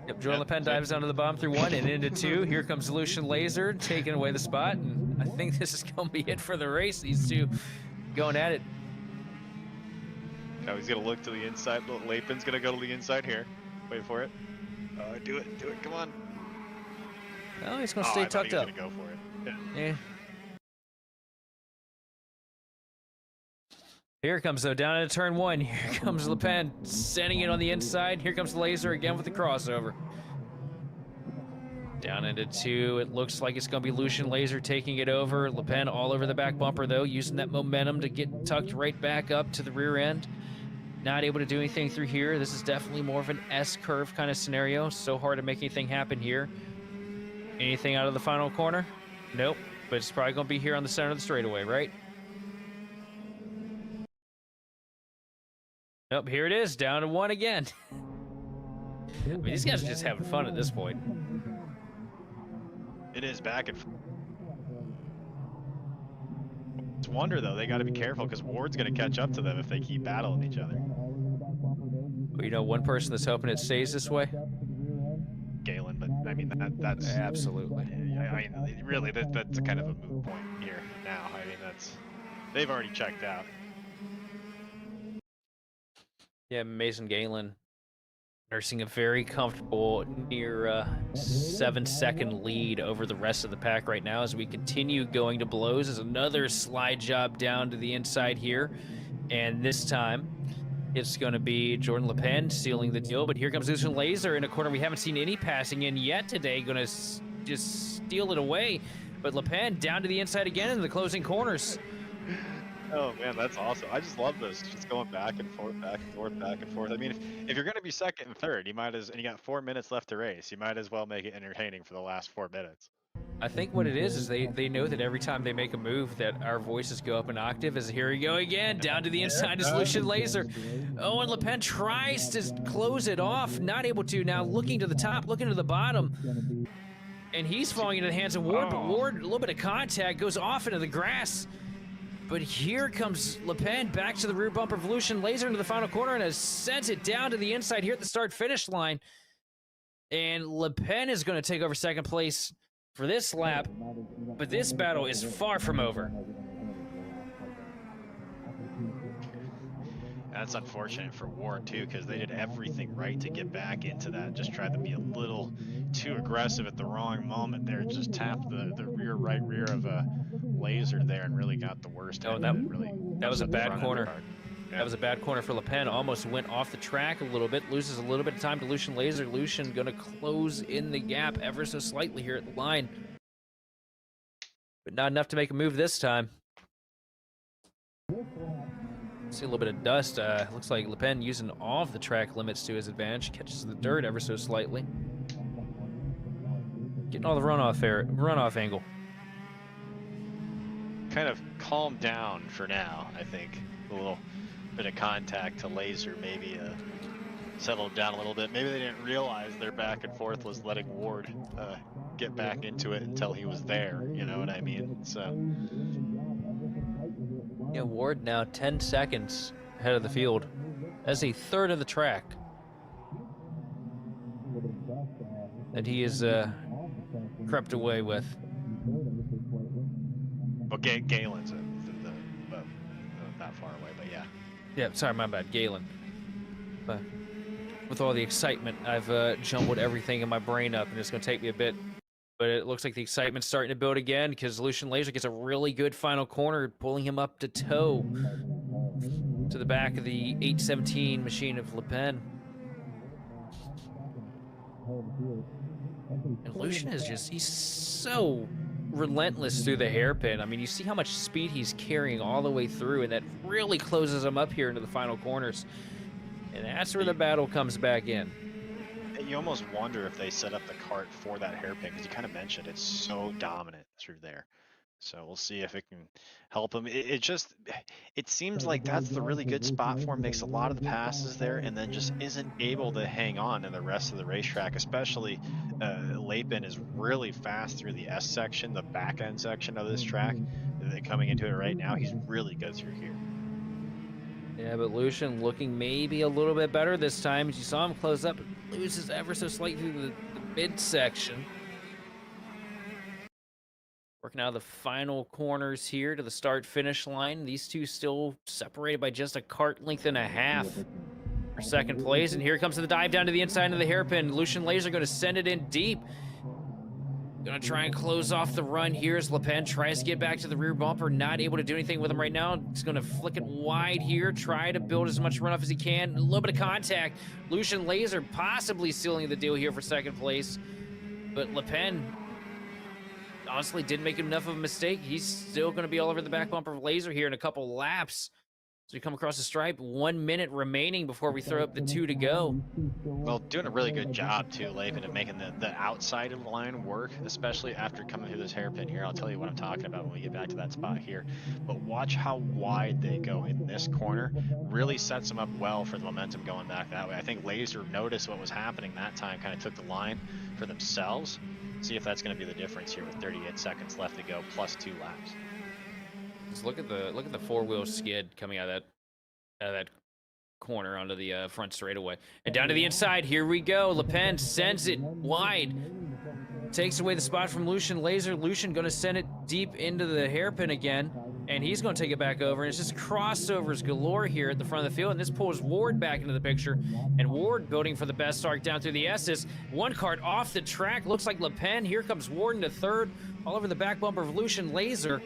Yep, Jordan LePen dives down to the bottom through one and into two. Here comes Lucian Laser taking away the spot, and I think this is gonna be it for the race. These two going at it. Now he's gonna look to the inside. Lathan's gonna go to the inside here. Wait for it. Do it, come on. Oh, he's gonna stay tucked up. Gonna go for it. Yeah. Here comes, though, down into turn one. Here comes LePen sending it on the inside. Here comes Laser again with the crossover. Down into two. It looks like it's going to be Lucian Laser taking it over. LePen all over the back bumper, though, using that momentum to get tucked right back up to the rear end. Not able to do anything through here. This is definitely more of an S-curve kind of scenario. So hard to make anything happen here. Anything out of the final corner? Nope. But it's probably going to be here on the center of the straightaway, right? Nope, here it is, down to one again. I mean, these guys are just having fun at this point. It is back and forth. It's wonder, though, they got to be careful because Ward's going to catch up to them if they keep battling each other. Well, you know, one person that's hoping it stays this way? Galen, but I mean, that's... Absolutely. I mean, really, that's a kind of a moot point here now. I mean, they've already checked out. Yeah, Mason Galen nursing a very comfortable near 7-second lead over the rest of the pack right now as we continue going to blows. As another slide job down to the inside here, and this time it's going to be Jordan LePen sealing the deal. But here comes Lucian Laser in a corner we haven't seen any passing in yet today. Going to just steal it away, but LePen down to the inside again in the closing corners. Oh man, that's awesome. I just love this, just going back and forth, back and forth, back and forth. I mean, if you're going to be second and third, and you got 4 minutes left to race, you might as well make it entertaining for the last 4 minutes. I think what it is they know that every time they make a move that our voices go up an octave. As here we go again, down to the inside is Lucian Laser. Oh, and LePen tries to close it off, not able to. Now looking to the top, looking to the bottom, and he's falling into the hands of Ward, but Ward, a little bit of contact, goes off into the grass. But here comes LePen back to the rear bumper of Lucian Laser into the final corner and has sent it down to the inside here at the start-finish line. And LePen is going to take over second place for this lap, but this battle is far from over. That's unfortunate for Ward too, because they did everything right to get back into that. Just tried to be a little too aggressive at the wrong moment there. Just tapped the right rear of a Laser there and really got the worst Oh, end of it. Really, that was a upset the bad front end corner. hard. Yeah. That was a bad corner for Le Pen. Almost went off the track a little bit. Loses a little bit of time to Lucian Laser. Lucian going to close in the gap ever so slightly here at the line. But not enough to make a move this time. See a little bit of dust. Looks like Le Pen using all of the track limits to his advantage. Catches the dirt ever so slightly. Getting all the runoff angle. Kind of calmed down for now, I think. A little bit of contact to Laser, maybe settled down a little bit. Maybe they didn't realize their back and forth was letting Ward get back into it until he was there. You know what I mean? So. Yeah, Ward now 10 seconds ahead of the field. That's a third of the track. And he is crept away with. Well, Galen's not far away, but yeah. Yeah, sorry, my bad, Galen. But with all the excitement, I've jumbled everything in my brain up, and it's going to take me a bit. But it looks like the excitement's starting to build again because Lucian Laser gets a really good final corner, pulling him up to toe to the back of the 817 machine of Le Pen. And Lucian is he's so relentless through the hairpin. I mean, you see how much speed he's carrying all the way through, and that really closes him up here into the final corners. And that's where the battle comes back in. You almost wonder if they set up the cart for that hairpin, because you kind of mentioned it's so dominant through there. So we'll see if it can help him. It seems like that's the really good spot for him. Makes a lot of the passes there, and then just isn't able to hang on in the rest of the racetrack. Especially, Lapin is really fast through the S section, the back end section of this track. Coming into it right now, he's really good through here. Yeah, but Lucian looking maybe a little bit better this time. As you saw him close up, loses ever so slightly through the midsection. Working out of the final corners here to the start-finish line. These two still separated by just a cart length and a half for second place. And here comes the dive down to the inside of the hairpin. Lucian Laser going to send it in deep. Gonna try and close off the run here as Le Pen tries to get back to the rear bumper. Not able to do anything with him right now. He's gonna flick it wide here, try to build as much runoff as he can. A little bit of contact. Lucian Laser possibly sealing the deal here for second place. But Le Pen honestly didn't make enough of a mistake. He's still gonna be all over the back bumper of Laser here in a couple laps. So we come across the stripe, 1 minute remaining before we throw up the 2 to go. Well, doing a really good job too, Lapin, of making the outside of the line work, especially after coming through this hairpin here. I'll tell you what I'm talking about when we get back to that spot here. But watch how wide they go in this corner. Really sets them up well for the momentum going back that way. I think Laser noticed what was happening that time, kind of took the line for themselves. See if that's going to be the difference here with 38 seconds left to go, plus 2 laps. Just look at the four-wheel skid coming out of that corner onto the front straightaway. And down to the inside, here we go. Le Pen sends it wide. Takes away the spot from Lucian Laser. Lucian going to send it deep into the hairpin again. And he's going to take it back over. And it's just crossovers galore here at the front of the field. And this pulls Ward back into the picture. And Ward building for the best start down through the S's. One cart off the track. Looks like Le Pen. Here comes Ward into third. All over the back bumper of Lucian Laser.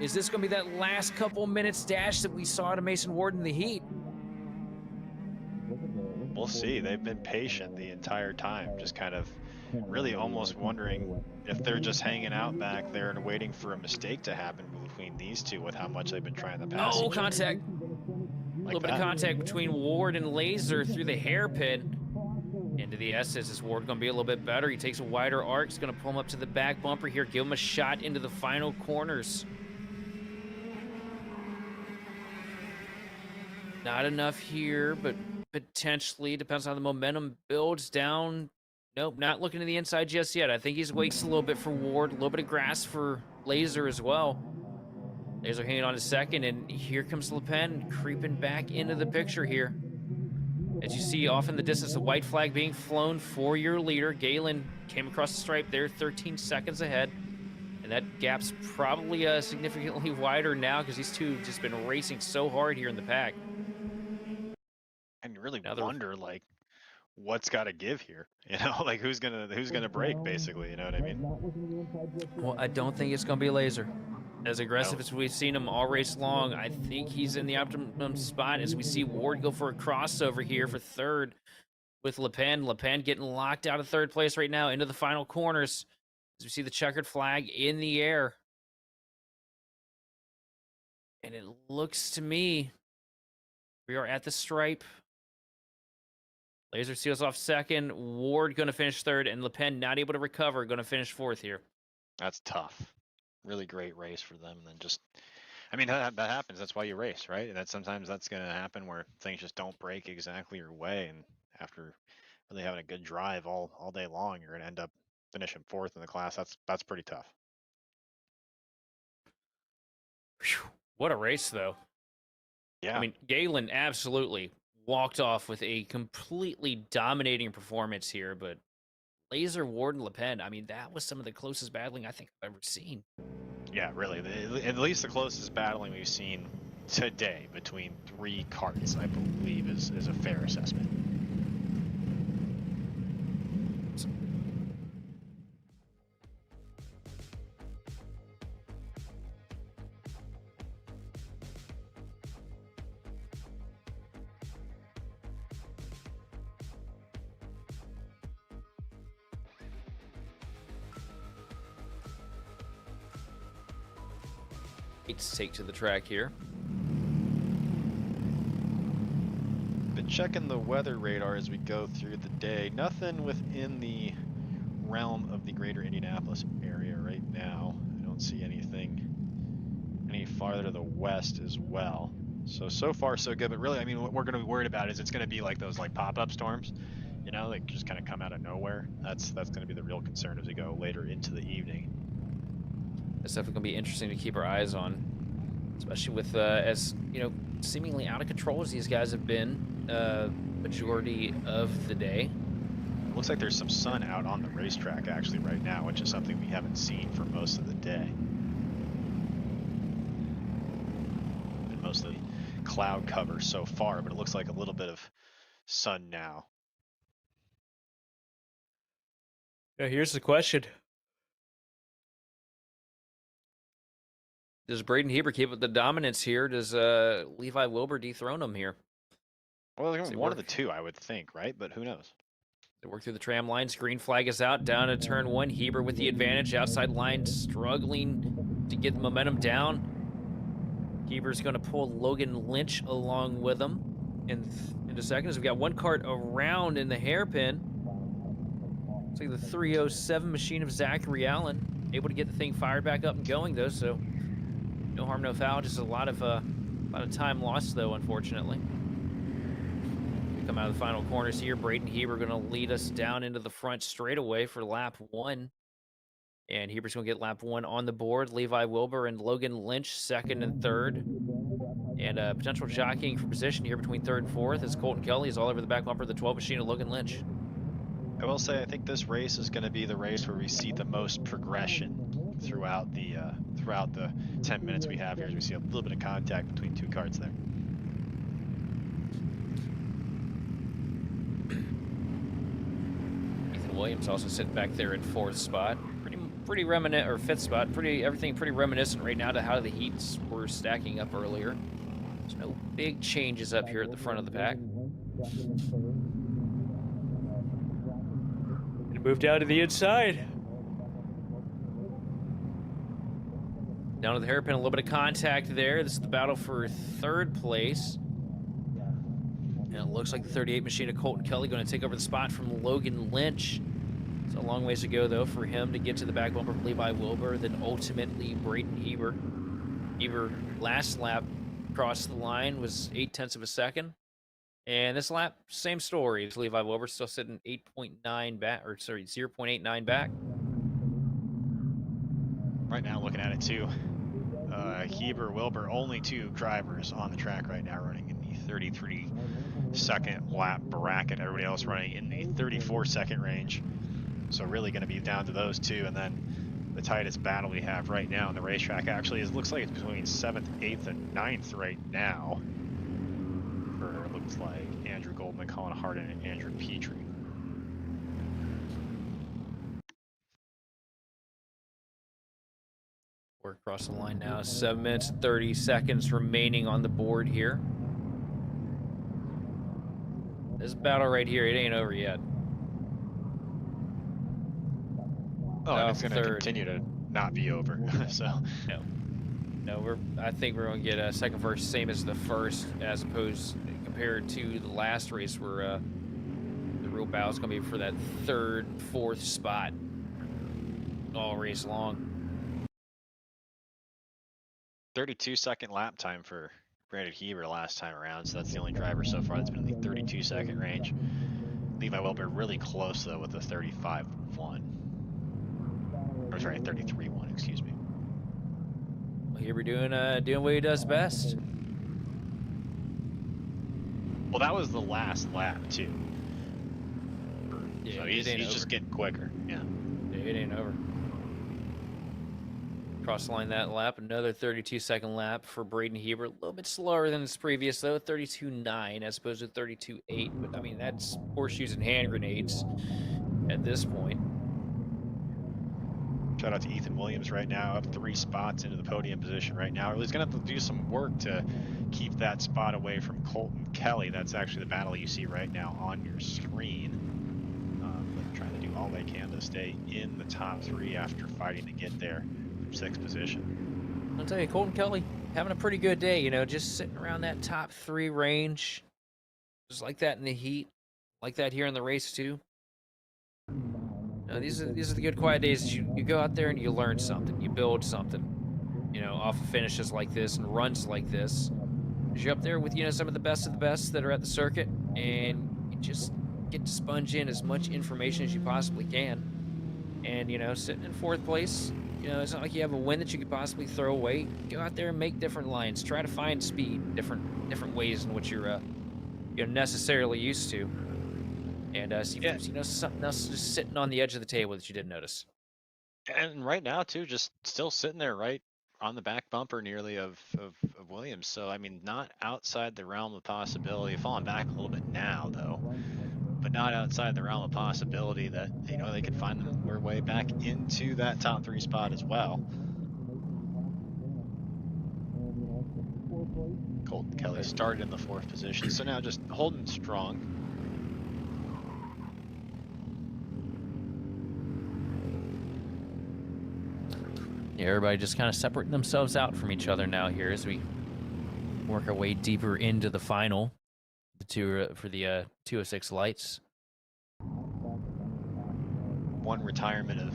Is this going to be that last couple minutes dash that we saw to Mason Ward in the heat? We'll see. They've been patient the entire time, just kind of really almost wondering if they're just hanging out back there and waiting for a mistake to happen between these two with how much they've been trying to pass. Oh, contact. A little bit of contact between Ward and Laser through the hairpin. Into the S's. Is Ward going to be a little bit better? He takes a wider arc. He's going to pull him up to the back bumper here. Give him a shot into the final corners. Not enough here, but potentially depends on how the momentum builds down. Nope, not looking to the inside just yet. I think he's waits a little bit for Ward, a little bit of grass for Laser as well. Laser hanging on to second, and here comes Le Pen creeping back into the picture here. As you see off in the distance, the white flag being flown for your leader. Galen came across the stripe there, 13 seconds ahead. And that gap's probably significantly wider now because these two have just been racing so hard here in the pack. really wonder like what's got to give here. You know, like who's gonna break basically. You know what I mean? Well, I don't think it's going to be Laser. As aggressive as we've seen him all race long, I think he's in the optimum spot as we see Ward go for a crossover here for third with Le Pen. Le Pen getting locked out of third place right now into the final corners as we see the checkered flag in the air. And it looks to me we are at the stripe. Laser seals off second. Ward going to finish third, and Le Pen not able to recover, going to finish fourth here. That's tough. Really great race for them. And then just, I mean, that happens. That's why you race, right? And sometimes that's going to happen where things just don't break exactly your way. And after really having a good drive all day long, you're going to end up finishing fourth in the class. That's pretty tough. Whew, what a race, though. Yeah. I mean, Galen absolutely walked off with a completely dominating performance here, but Laser, Ward, and Le Pen, I mean, that was some of the closest battling I think I've ever seen. Yeah, really. At least the closest battling we've seen today between three karts, I believe, is a fair assessment. To take to the track here. Been checking the weather radar as we go through the day. Nothing within the realm of the greater Indianapolis area right now. I don't see anything any farther to the west as well. So far so good, but really, I mean, what we're going to be worried about is it's going to be like those like pop-up storms, you know, like just kind of come out of nowhere. That's going to be the real concern as we go later into the evening. It's definitely going to be interesting to keep our eyes on, especially with, as, you know, seemingly out of control as these guys have been majority of the day. Looks like there's some sun out on the racetrack actually right now, which is something we haven't seen for most of the day. Been mostly cloud cover so far, but it looks like a little bit of sun now. Yeah, here's the question. Does Braden Heber keep up the dominance here? Does Levi Wilbur dethrone him here? Well, one of the two, I would think, right? But who knows? They work through the tram lines. Green flag is out. Down to turn one. Heber with the advantage. Outside line struggling to get the momentum down. Heber's going to pull Logan Lynch along with him in a second. As we got one kart around in the hairpin. Looks like the 307 machine of Zachary Allen. Able to get the thing fired back up and going, though, so no harm, no foul. Just a lot of time lost, though, unfortunately. We come out of the final corners here. Braden Heber going to lead us down into the front straightaway for lap one. And Heber's going to get lap one on the board. Levi Wilbur and Logan Lynch second and third. And potential jockeying for position here between third and fourth as Colton Kelly is all over the back bumper of the 12 machine of Logan Lynch. I will say I think this race is going to be the race where we see the most progression throughout the 10 minutes we have here, as we see a little bit of contact between two karts there. Ethan Williams also sitting back there in fourth spot. Pretty reminiscent, or fifth spot. Everything pretty reminiscent right now to how the heats were stacking up earlier. There's no big changes up here at the front of the pack. And move down to the inside. Down to the hairpin, a little bit of contact there. This is the battle for third place. And it looks like the 38 machine of Colton Kelly going to take over the spot from Logan Lynch. It's a long ways to go, though, for him to get to the back bumper of Levi Wilbur, then ultimately Braden Heber. Heber, last lap, crossed the line, was 0.8 of a second. And this lap, same story. It's Levi Wilbur still sitting 8.9 back, or sorry, 0.89 back. Right now, looking at it too, Heber, Wilbur, only two drivers on the track right now running in the 33-second lap bracket. Everybody else running in the 34-second range. So really going to be down to those two, and then the tightest battle we have right now on the racetrack actually looks like it's between 7th, 8th, and 9th right now for names like Andrew Goldman, Colin Harden, and Andrew Petrie. We're across the line now. 7 minutes and 30 seconds remaining on the board here. This battle right here, it ain't over yet. Oh, and it's going to continue to not be over. So no, I think we're going to get a second first, same as the first, as opposed compared to the last race where the real battle's going to be for that third, fourth spot all race long. 32-second lap time for Brandon Heber last time around, so that's the only driver so far that's been in the 32-second range. Levi Wilbur really close though with a 35.1. Or sorry, 33.1, excuse me. Well, Heber doing what he does best. Well, that was the last lap too. Yeah, so he's just getting quicker. Yeah. It ain't over. Cross the line that lap, another 32-second lap for Braden Heber. A little bit slower than his previous, though, 32.9 as opposed to 32.8. But, I mean, that's horseshoes and hand grenades at this point. Shout out to Ethan Williams right now, up 3 spots into the podium position right now. He's going to have to do some work to keep that spot away from Colton Kelly. That's actually the battle you see right now on your screen. But trying to do all they can to stay in the top 3 after fighting to get there. 6th position. I'll tell you, Colton Kelly having a pretty good day, you know, just sitting around that top 3 range. Just like that in the heat, like that here in the race too. These are the good quiet days. You go out there and you learn something, you build something, you know, off of finishes like this and runs like this. You're up there with, you know, some of the best that are at the circuit, and you just get to sponge in as much information as you possibly can. And, you know, sitting in 4th place, you know, it's not like you have a win that you could possibly throw away. Go out there and make different lines. Try to find speed, different ways in which you're necessarily used to. And see if there's, you know, something else just sitting on the edge of the table that you didn't notice. And right now too, just still sitting there right on the back bumper nearly of Williams. So I mean, not outside the realm of possibility. Falling back a little bit now though, but not outside the realm of possibility that, you know, they could find their way back into that top 3 spot as well. Colton Kelly started in the 4th position, so now just holding strong. Yeah, everybody just kind of separating themselves out from each other now here as we work our way deeper into the final. For the 206 lights. One retirement of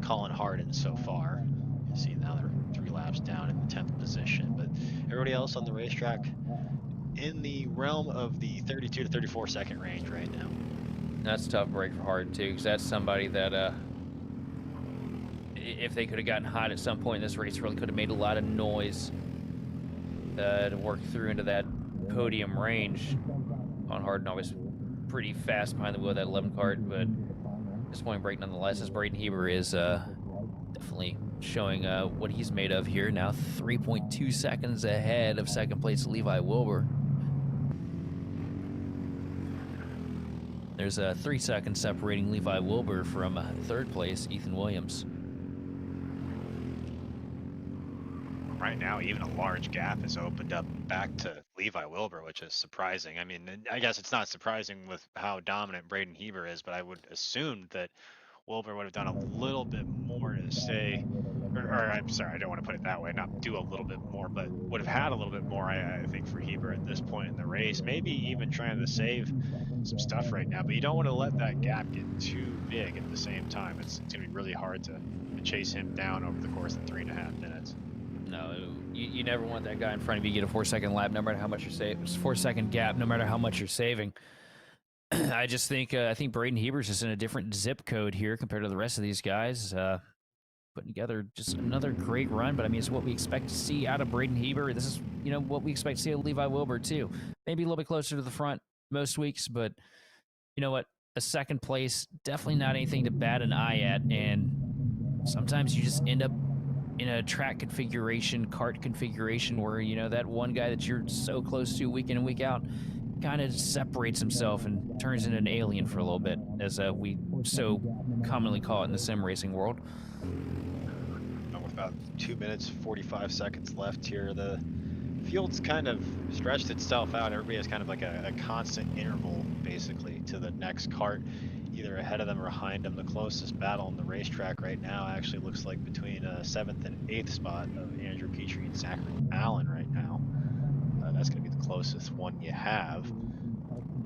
Colin Harden so far. You see now they're 3 laps down in the 10th position, but everybody else on the racetrack in the realm of the 32 to 34 second range right now. That's a tough break for Harden too, because that's somebody that if they could have gotten hot at some point in this race, really could have made a lot of noise to work through into that podium range. On Harden always pretty fast behind the wheel of that 11 kart, but disappointing break nonetheless, as Braden Heber is definitely showing what he's made of here. Now 3.2 seconds ahead of second place Levi Wilbur. There's 3 seconds separating Levi Wilbur from 3rd place Ethan Williams. Right now, even a large gap has opened up back to Levi Wilbur, which is surprising. I mean, I guess it's not surprising with how dominant Braden Heber is, but I would assume that Wilbur would have done a little bit more to stay, or I'm sorry, I don't want to put it that way, not do a little bit more, but would have had a little bit more, I think, for Heber at this point in the race. Maybe even trying to save some stuff right now, but you don't want to let that gap get too big at the same time. It's going to be really hard to chase him down over the course of 3.5 minutes. No, you never want that guy in front of you to get a 4-second lap, no matter how much you're saving. It's a 4-second gap, no matter how much you're saving. I just think I think Braden Heber's just in a different zip code here compared to the rest of these guys. Putting together just another great run, but I mean, it's what we expect to see out of Braden Heber. This is, you know, what we expect to see out of Levi Wilbur too. Maybe a little bit closer to the front most weeks, but you know what? A 2nd place, definitely not anything to bat an eye at. And sometimes you just end up in a track configuration, kart configuration where, you know, that one guy that you're so close to week in and week out kind of separates himself and turns into an alien for a little bit, as we so commonly call it in the sim racing world. With about 2 minutes, 45 seconds left here, the field's kind of stretched itself out. Everybody has kind of like a constant interval, basically, to the next kart, either ahead of them or behind them. The closest battle on the racetrack right now actually looks like between 7th and 8th spot of Andrew Petrie and Zachary Allen right now. That's going to be the closest one you have.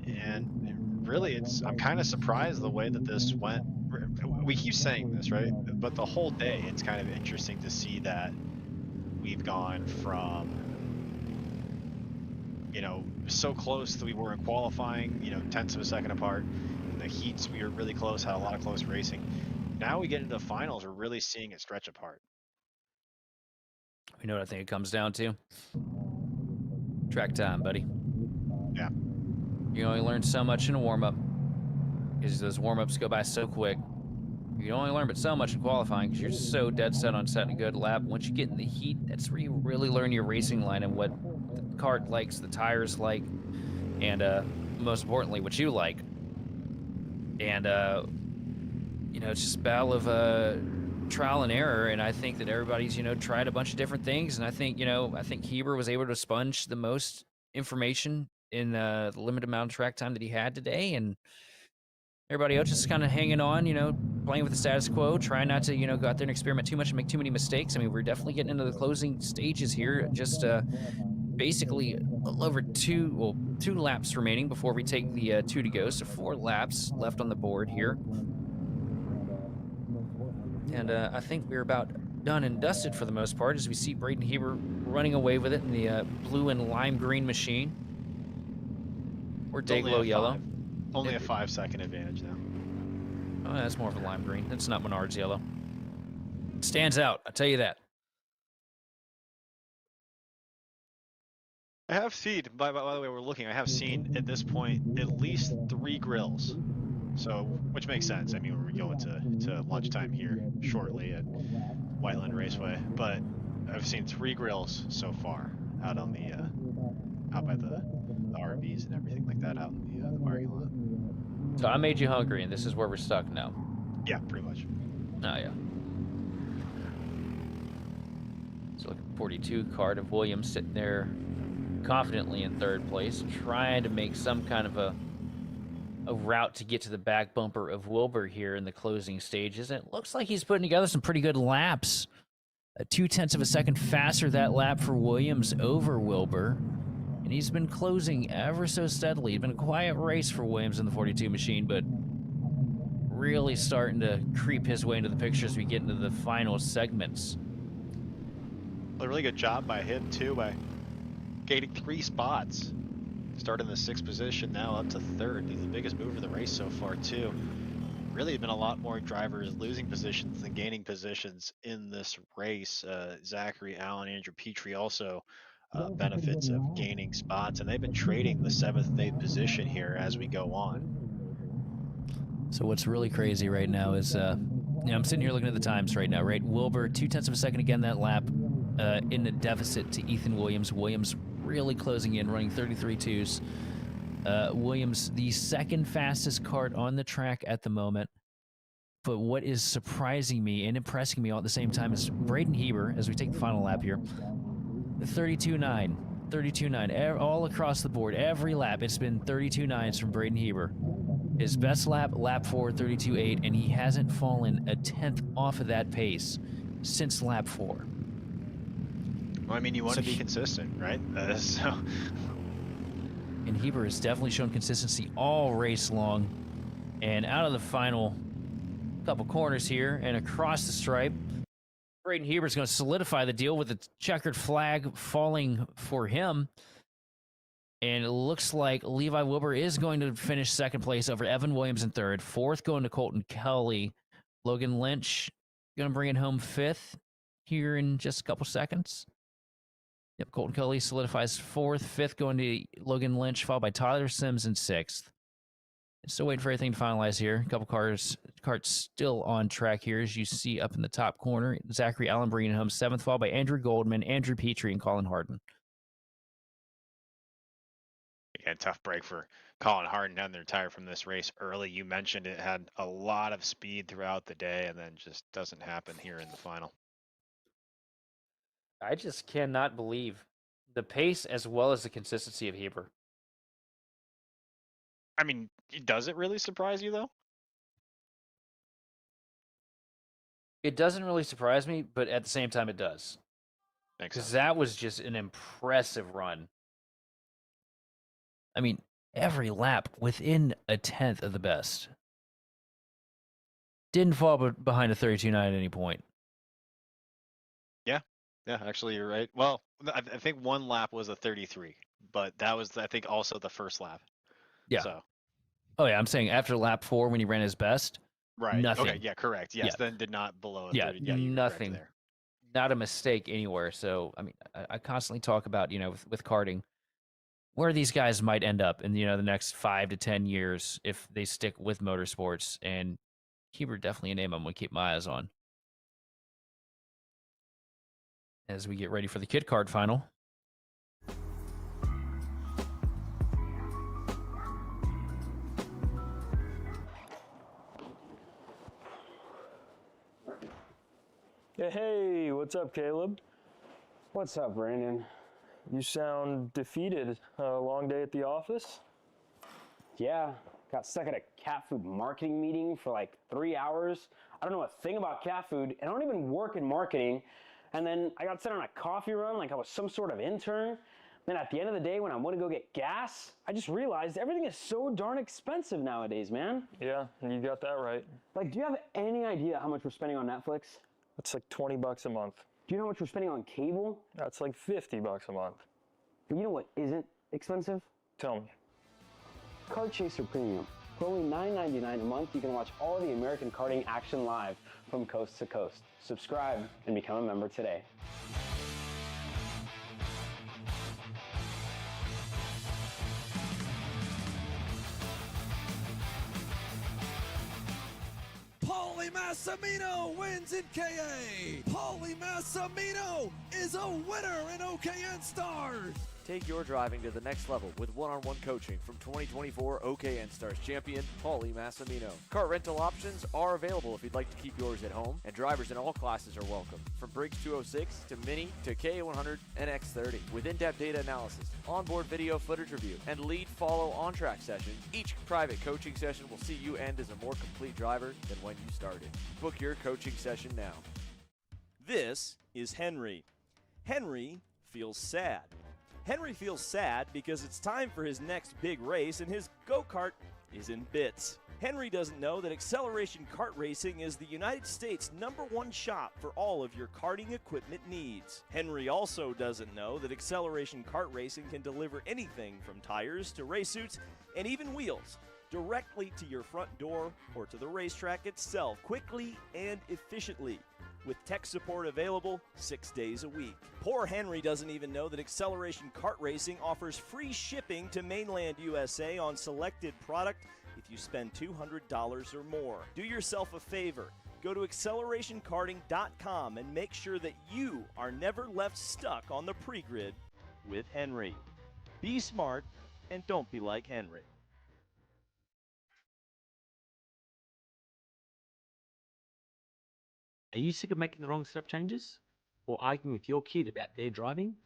And really, I'm kind of surprised the way that this went. We keep saying this, right? But the whole day, it's kind of interesting to see that we've gone from, so close that we were in qualifying, tenths of a second apart. In the heats, we were really close, had a lot of close racing. Now we get into the finals, we're really seeing it stretch apart. You know what I think it comes down to? Track time, buddy. Yeah. You only learn so much in a warm-up, because those warm-ups go by so quick. You can only learn but so much in qualifying, because you're just so dead set on setting a good lap. Once you get in the heat, that's where you really learn your racing line and what the kart likes, the tires like, and most importantly, what you like. And it's just a battle of trial and error, and I think that everybody's tried a bunch of different things, and I think Heber was able to sponge the most information in the limited amount of track time that he had today, and everybody else just kind of hanging on, playing with the status quo, trying not to go out there and experiment too much and make too many mistakes. I mean, we're definitely getting into the closing stages here. Just basically a little over two laps remaining before we take the 2 to go, so 4 laps left on the board here. And I think we're about done and dusted for the most part, as we see Braden Heber running away with it in the blue and lime green machine. Or Dayglow yellow. Only a 5-second advantage now. Oh, that's more of a lime green. That's not Menard's yellow. It stands out, I tell you that. I have seen, by the way we're looking, I have seen at this point at least 3 grills. So, which makes sense. I mean, we're going to lunchtime here shortly at Whiteland Raceway, but I've seen 3 grills so far out on the out by the RVs and everything like that out in the parking lot. So I made you hungry, and this is where we're stuck now. Yeah, pretty much. Oh yeah. So look at 42, Kart of Williams sitting there confidently in 3rd place, trying to make some kind of a route to get to the back bumper of Wilbur here in the closing stages. And it looks like he's putting together some pretty good laps. 0.2 of a second faster that lap for Williams over Wilbur. And he's been closing ever so steadily. It's been a quiet race for Williams in the 42 machine, but really starting to creep his way into the picture as we get into the final segments. A really good job by him, too, by gaining 3 spots. Started in the 6th position, now up to 3rd. He's the biggest mover of the race so far, too. Really been a lot more drivers losing positions than gaining positions in this race. Zachary Allen, Andrew Petrie also benefits of gaining spots, and they've been trading the 7th and 8th position here as we go on. So what's really crazy right now is, I'm sitting here looking at the times right now, right? Wilbur, 0.2 of a second again that lap, in the deficit to Ethan Williams. Williams really closing in, running 33.2s. Williams, the 2nd fastest kart on the track at the moment. But what is surprising me and impressing me all at the same time is Braden Heber, as we take the final lap here, 32.9, 32.9, all across the board. Every lap, it's been 32.9s from Braden Heber. His best lap, lap 4, 32.8, and he hasn't fallen a 10th off of that pace since lap 4. Well, I mean, you want to be consistent, right? And Heber has definitely shown consistency all race long. And out of the final couple corners here and across the stripe, Braden Heber's going to solidify the deal with the checkered flag falling for him. And it looks like Levi Wilbur is going to finish 2nd place over Evan Williams in 3rd. 4th going to Colton Kelly. Logan Lynch going to bring it home 5th here in just a couple seconds. Yep, Colton Kelly solidifies 4th. 5th going to Logan Lynch, followed by Tyler Sims in 6th. Still waiting for everything to finalize here. A couple karts still on track here, as you see up in the top corner. Zachary Allen bringing it home 7th, followed by Andrew Goldman, Andrew Petrie, and Colin Harden. Again, tough break for Colin Harden having to retire from this race early. You mentioned it had a lot of speed throughout the day and then just doesn't happen here in the final. I just cannot believe the pace as well as the consistency of Heber. I mean, does it really surprise you, though? It doesn't really surprise me, but at the same time, it does. Because that was just an impressive run. I mean, every lap within a tenth of the best. Didn't fall behind a 32.9 at any point. Yeah, actually, you're right. Well, I think one lap was a 33, but that was, I think, also the first lap. Yeah. So. Oh, yeah, I'm saying after lap 4 when he ran his best, Right. nothing. Okay, yeah, correct. Yes, then did not below a 30. Yeah, nothing. there. Not a mistake anywhere. So, I mean, I constantly talk about, with karting, where these guys might end up in, the next 5 to 10 years if they stick with motorsports. And Heber definitely a name I'm going to keep my eyes on as we get ready for the Kid Kart final. Hey, what's up, Caleb? What's up, Brandon? You sound defeated. A long day at the office? Yeah, got stuck at a cat food marketing meeting for like 3 hours. I don't know a thing about cat food, and I don't even work in marketing. And then I got sent on a coffee run like I was some sort of intern. Then at the end of the day, when I want to go get gas, I just realized everything is so darn expensive nowadays, man. Yeah, you got that right. Like, do you have any idea how much we're spending on Netflix? That's like $20 a month. Do you know how much we're spending on cable? That's like $50 a month. But you know what isn't expensive? Tell me. Kart Chaser Premium. For only $9.99 a month, you can watch all of the American karting action live from coast to coast. Subscribe and become a member today. Paulie Massimino wins in KA. Paulie Massimino is a winner in OKN Stars. Take your driving to the next level with one-on-one coaching from 2024 OKN Stars champion, Paulie Massimino. Kart rental options are available if you'd like to keep yours at home, and drivers in all classes are welcome, from Briggs 206 to Mini to KA100 and X30. With in-depth data analysis, onboard video footage review, and lead-follow on-track sessions, each private coaching session will see you end as a more complete driver than when you started. Book your coaching session now. This is Henry. Henry feels sad. Henry feels sad because it's time for his next big race and his go-kart is in bits. Henry doesn't know that Acceleration Kart Racing is the United States' #1 shop for all of your karting equipment needs. Henry also doesn't know that Acceleration Kart Racing can deliver anything from tires to race suits and even wheels directly to your front door or to the racetrack itself, quickly and efficiently, with tech support available 6 days a week. Poor Henry doesn't even know that Acceleration Kart Racing offers free shipping to mainland USA on selected product if you spend $200 or more. Do yourself a favor. Go to accelerationkarting.com and make sure that you are never left stuck on the pre-grid with Henry. Be smart and don't be like Henry. Are you sick of making the wrong setup changes? Or arguing with your kid about their driving?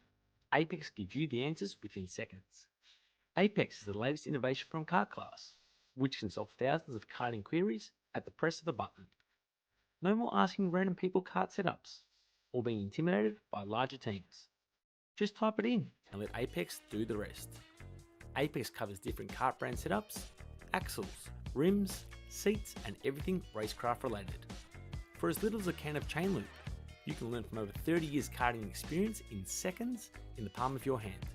Apex gives you the answers within seconds. Apex is the latest innovation from Kart Class, which can solve thousands of karting queries at the press of a button. No more asking random people kart setups, or being intimidated by larger teams. Just type it in and let Apex do the rest. Apex covers different kart brand setups, axles, rims, seats, and everything racecraft related. For as little as a can of chain lube, you can learn from over 30 years karting experience in seconds in the palm of your hand.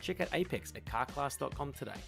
Check out Apex at kartclass.com today.